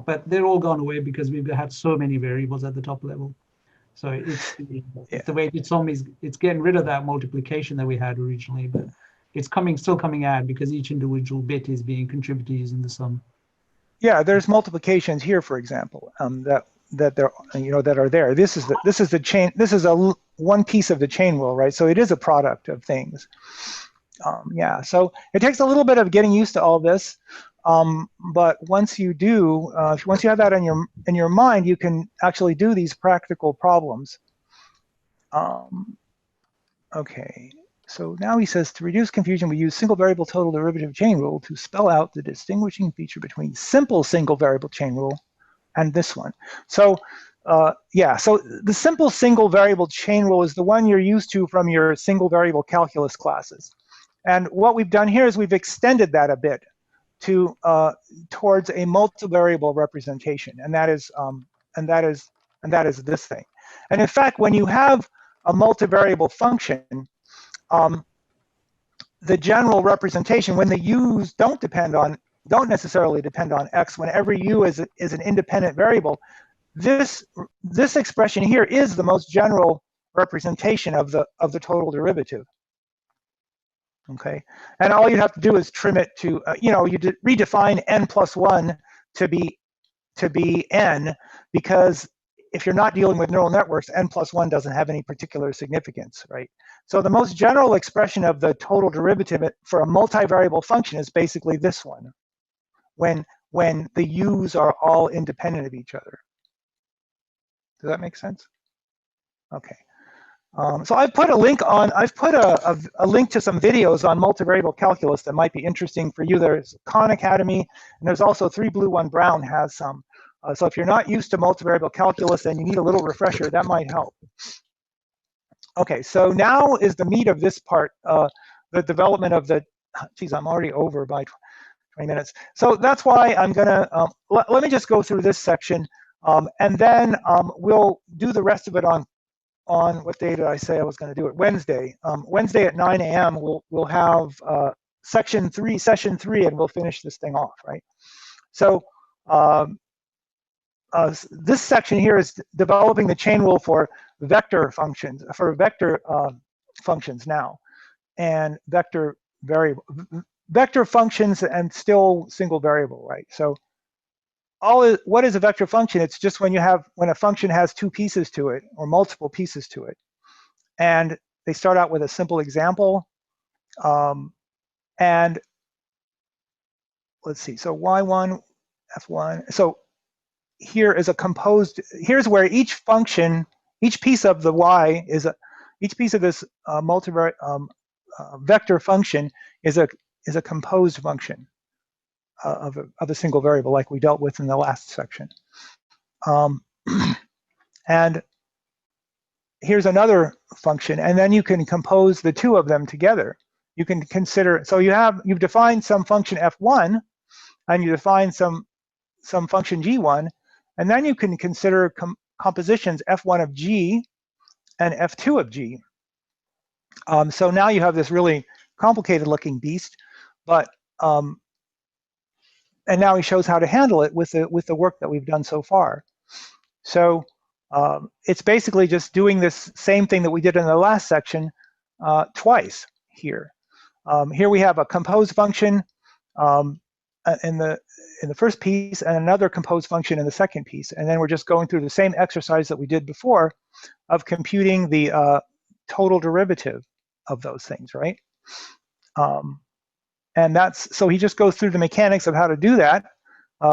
But they're all gone away because we've had so many variables at the top level. So it's the way it's getting rid of that multiplication that we had originally, but it's still coming out because each individual bit is being contributed using the sum. Yeah, there's multiplications here, for example, that are there. This is the chain. This is one piece of the chain rule, right? So it is a product of things. Yeah, so it takes a little bit of getting used to all this, but once you do, once you have that in your mind, you can actually do these practical problems. Okay. So now he says, to reduce confusion, we use single variable total derivative chain rule to spell out the distinguishing feature between simple single variable chain rule and this one. So yeah, so the simple single variable chain rule is the one you're used to from your single variable calculus classes. And what we've done here is we've extended that a bit to towards a multivariable representation, and that is this thing. And in fact, when you have a multivariable function, the general representation, when the u's don't necessarily depend on x, when every u is an independent variable, this expression here is the most general representation of the total derivative. Okay, and all you have to do is trim it to you redefine n plus 1 to be n, because if you're not dealing with neural networks, n plus 1 doesn't have any particular significance, right? So the most general expression of the total derivative for a multivariable function is basically this one, when the u's are all independent of each other. Does that make sense? Okay. So I've put a link on. I've put a link to some videos on multivariable calculus that might be interesting for you. There's Khan Academy, and there's also 3 Blue 1 Brown has some. So if you're not used to multivariable calculus and you need a little refresher, that might help. Okay, so now is the meat of this part, the development of the. Geez, I'm already over by 20 minutes. So that's why I'm gonna let me just go through this section, and then we'll do the rest of it on what day did I say I was going to do it? Wednesday. Wednesday at 9 a.m. we'll have session 3, and we'll finish this thing off, right? So this section here is developing the chain rule for vector functions, functions now, and vector functions and still single variable, right? So what is a vector function? It's just when a function has 2 pieces to it or multiple pieces to it, and they start out with a simple example. And let's see. So y1, f1. So here is a composed. Here's where each function, each piece of the y is each piece of this vector function is a composed function of a single variable, like we dealt with in the last section. And here's another function, and then you can compose the 2 of them together. You can consider, so you've defined some function f1, and you define some function g1, and then you can consider compositions f1 of g and f2 of g. So now you have this really complicated looking beast, but and now he shows how to handle it with the work that we've done so far. So it's basically just doing this same thing that we did in the last section twice here. Here we have a composed function in the first piece and another composed function in the second piece, and then we're just going through the same exercise that we did before of computing the total derivative of those things, right? And so he just goes through the mechanics of how to do that.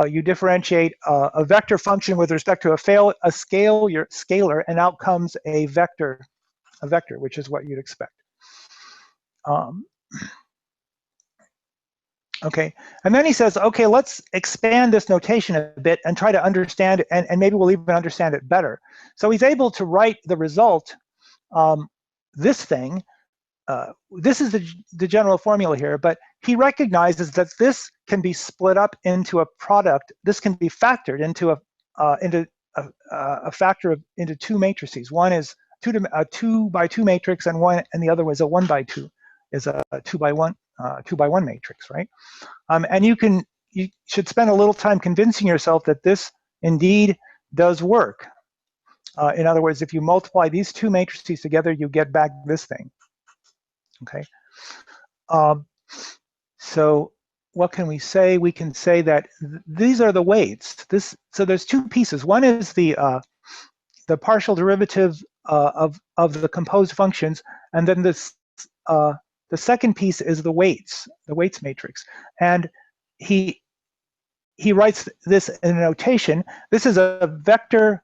You differentiate a vector function with respect to a scalar, and out comes a vector, which is what you'd expect. Okay, and then he says, okay, let's expand this notation a bit and try to understand it, and maybe we'll even understand it better. So he's able to write the result, this thing. This is the general formula here, but he recognizes that this can be split up into a product. This can be factored into a factor into 2 matrices. One is a 2 by 2 matrix, and the other was a 1 by 2 is a 2 by 1 matrix, right? And you should spend a little time convincing yourself that this indeed does work. In other words, if you multiply these 2 matrices together, you get back this thing. Okay. So what can we say? We can say that these are the weights. So there's 2 pieces. One is the partial derivative of the composed functions, and then the second piece is the weights matrix. And he writes this in a notation. This is a vector,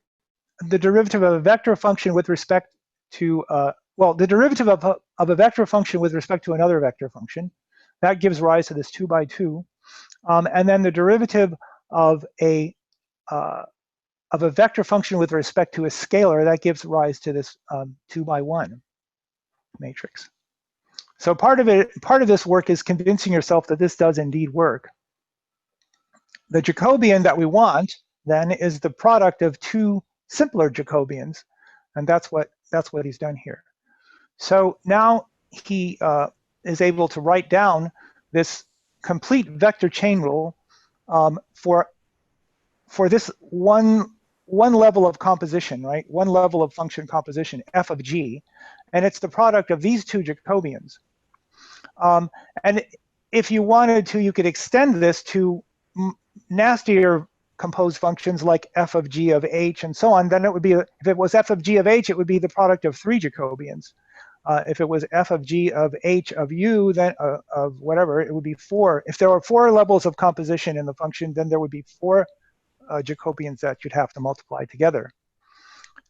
the derivative of a vector function with respect to the derivative of a vector function with respect to another vector function. That gives rise to this 2 by 2. And then the derivative of a vector function with respect to a scalar, that gives rise to this 2 by 1 matrix. So part of this work is convincing yourself that this does indeed work. The Jacobian that we want then is the product of 2 simpler Jacobians, and that's what he's done here. So now he is able to write down this complete vector chain rule for this one level of composition, right? One level of function composition, f of g, and it's the product of these 2 Jacobians. And if you wanted to, you could extend this to nastier composed functions like f of g of h and so on. Then it would be, if it was f of g of h, it would be the product of 3 Jacobians. If it was f of g of h of u, then of whatever, it would be 4. If there were 4 levels of composition in the function, then there would be 4 Jacobians that you'd have to multiply together.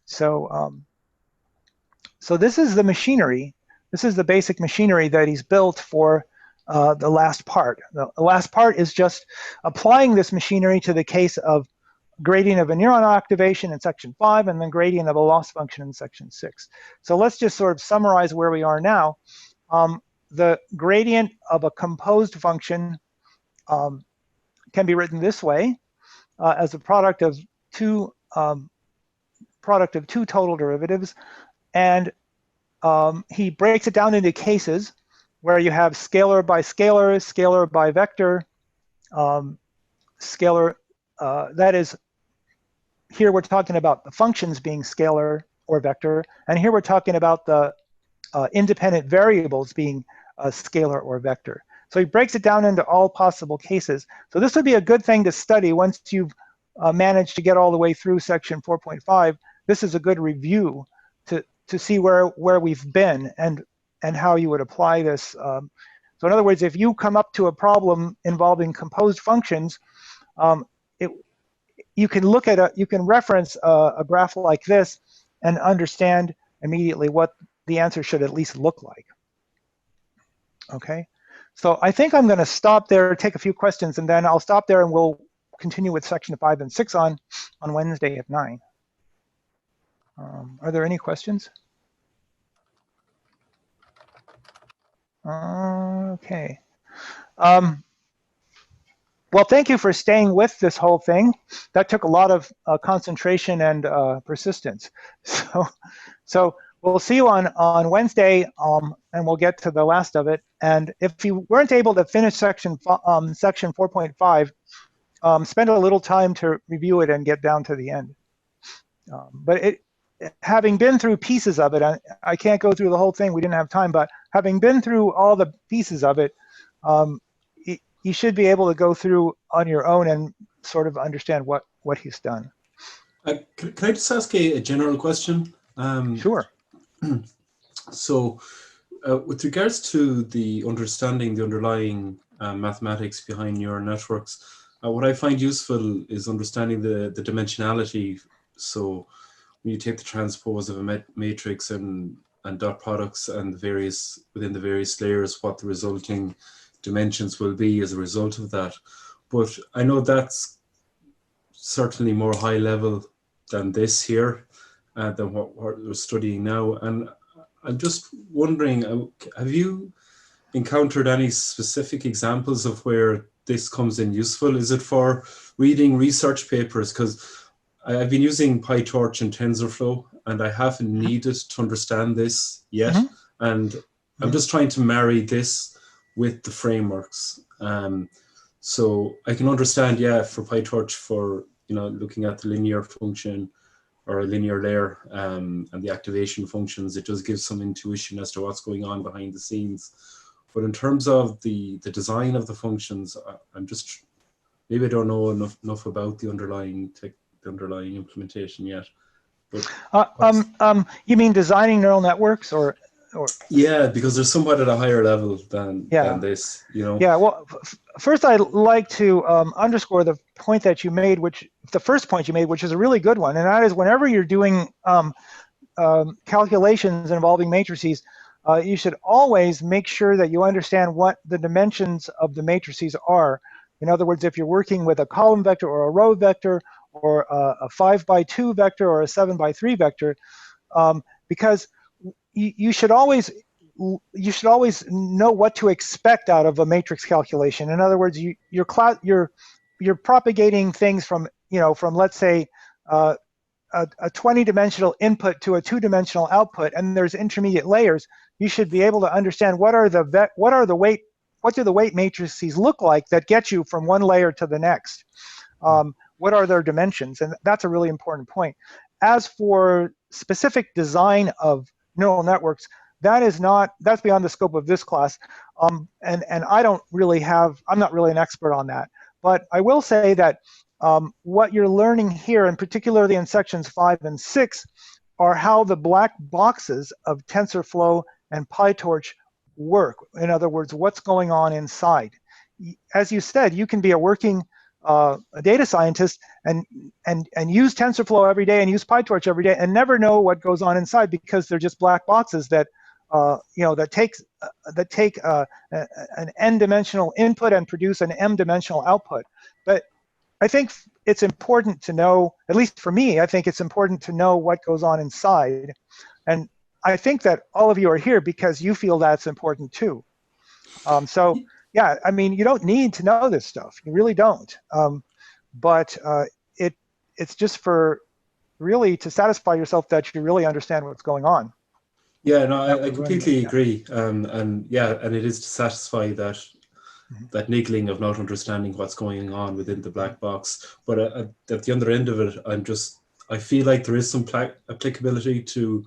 So So this is the machinery. This is the basic machinery that he's built for the last part. The last part is just applying this machinery to the case of gradient of a neuron activation in section 5 and then gradient of a loss function in section 6. So let's just sort of summarize where we are now. The gradient of a composed function can be written this way as a product of two total derivatives, and he breaks it down into cases where you have scalar by scalar, scalar by vector, scalar. That is, here we're talking about the functions being scalar or vector, and here we're talking about the independent variables being scalar or vector. So he breaks it down into all possible cases. So this would be a good thing to study once you've managed to get all the way through section 4.5. This is a good review to see where we've been and how you would apply this. So in other words, if you come up to a problem involving composed functions, you can reference a graph like this and understand immediately what the answer should at least look like. Okay, so I think I'm going to stop there, take a few questions, and then I'll stop there and we'll continue with section 5 and 6 on Wednesday at 9. Are there any questions? Okay. Well, thank you for staying with this whole thing. That took a lot of concentration and persistence. So we'll see you on Wednesday, and we'll get to the last of it. And if you weren't able to finish section 4.5, spend a little time to review it and get down to the end. But having been through pieces of it, I can't go through the whole thing. We didn't have time, but having been through all the pieces of it, you should be able to go through on your own and sort of understand what he's done. Can I just ask a general question? Sure. So with regards to the underlying mathematics behind neural networks, what I find useful is understanding the dimensionality. So when you take the transpose of a matrix and dot products and within the various layers, what the resulting dimensions will be as a result of that. But I know that's certainly more high level than this here, than what we're studying now. And I'm just wondering, have you encountered any specific examples of where this comes in useful? Is it for reading research papers? Because I've been using PyTorch and TensorFlow, and I haven't needed to understand this yet. And I'm just trying to marry this with the frameworks. So I can understand, yeah, for PyTorch, for looking at the linear function or a linear layer and the activation functions, it does give some intuition as to what's going on behind the scenes. But in terms of the design of the functions, I'm just, maybe I don't know enough about the underlying implementation yet. But you mean designing neural networks or? Yeah, because they're somewhat at a higher level than this, Yeah, well, first I'd like to underscore the point that you made, the first point you made, which is a really good one, and that is whenever you're doing calculations involving matrices, you should always make sure that you understand what the dimensions of the matrices are. In other words, if you're working with a column vector or a row vector or a 5x2 vector or a 7x3 vector, because you should always know what to expect out of a matrix calculation. In other words, you're propagating things from let's say a 20-dimensional input to a 2-dimensional output, and there's intermediate layers. You should be able to understand what do the weight matrices look like that get you from one layer to the next. What are their dimensions? And that's a really important point. As for specific design of neural networks, that's beyond the scope of this class, and I'm not really an expert on that. But I will say that what you're learning here, and particularly in sections 5 and 6, are how the black boxes of TensorFlow and PyTorch work. In other words, what's going on inside. As you said, you can be a working a data scientist and use TensorFlow every day and use PyTorch every day and never know what goes on inside because they're just black boxes that that take an n-dimensional input and produce an m-dimensional output. But I think it's important to know, at least for me, I think it's important to know what goes on inside. And I think that all of you are here because you feel that's important too. So yeah, I mean, you don't need to know this stuff. You really don't. But it's just for really to satisfy yourself that you really understand what's going on. Yeah, no, I completely agree. And it is to satisfy that that niggling of not understanding what's going on within the black box. But at the other end of it, I feel like there is some applicability to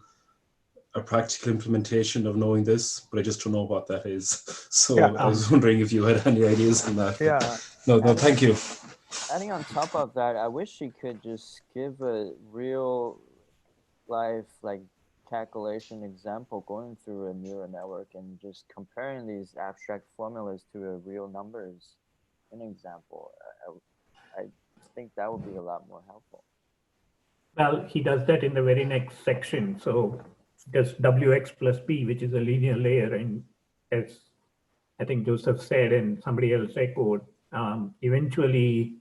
a practical implementation of knowing this, but I just don't know what that is. So yeah, I was wondering if you had any ideas on that. Yeah. No, thank you. Adding on top of that, I wish you could just give a real life calculation example going through a neural network and just comparing these abstract formulas to a real numbers in an example. I think that would be a lot more helpful. Well, he does that in the very next section. So does Wx plus b, which is a linear layer, and as I think Joseph said and somebody else echoed, eventually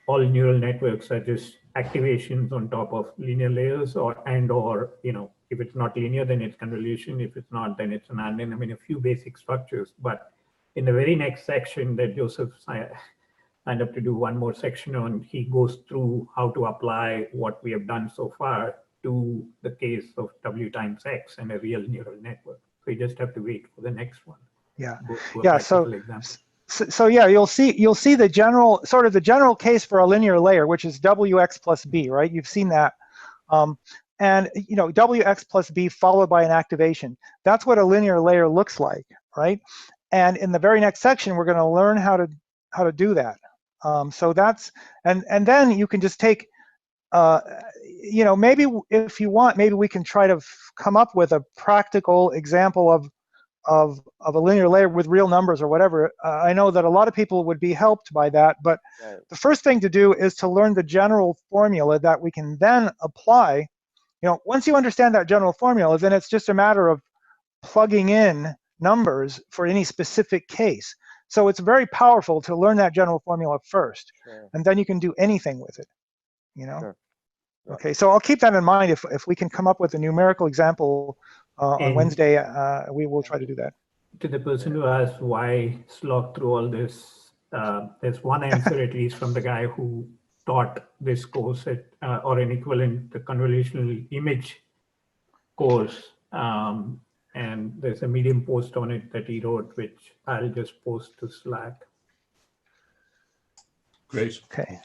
all neural networks are just activations on top of linear layers, or if it's not linear, then it's convolution. If it's not, then it's an AND. I mean, a few basic structures. But in the very next section that Joseph signed up to do one more section on, he goes through how to apply what we have done so far to the case of W times X and a real neural network. So you just have to wait for the next one. Yeah. Yeah. So yeah, you'll see the general case for a linear layer, which is Wx plus b, right? You've seen that. And Wx plus b followed by an activation. That's what a linear layer looks like, right? And in the very next section, we're going to learn how to do that. So that's and then you can just take maybe if you want, maybe we can try to come up with a practical example of a linear layer with real numbers or whatever. I know that a lot of people would be helped by that, but the first thing to do is to learn the general formula that we can then apply. Once you understand that general formula, then it's just a matter of plugging in numbers for any specific case. So it's very powerful to learn that general formula first, and then you can do anything with it. Sure. Okay, so I'll keep that in mind. If we can come up with a numerical example on Wednesday, we will try to do that. To the person who asked why slog through all this, there's one answer at least from the guy who taught this course at or an equivalent, the convolutional image course. And there's a Medium post on it that he wrote, which I'll just post to Slack. Great. Okay.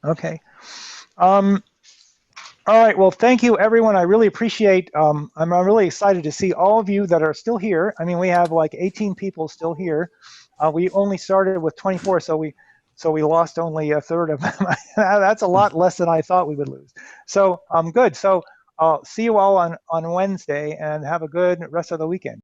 Okay. All right. Well, thank you, everyone. I really appreciate. I'm really excited to see all of you that are still here. I mean, we have like 18 people still here. We only started with 24, so we lost only a third of them. That's a lot less than I thought we would lose. So good. So I'll see you all on Wednesday, and have a good rest of the weekend.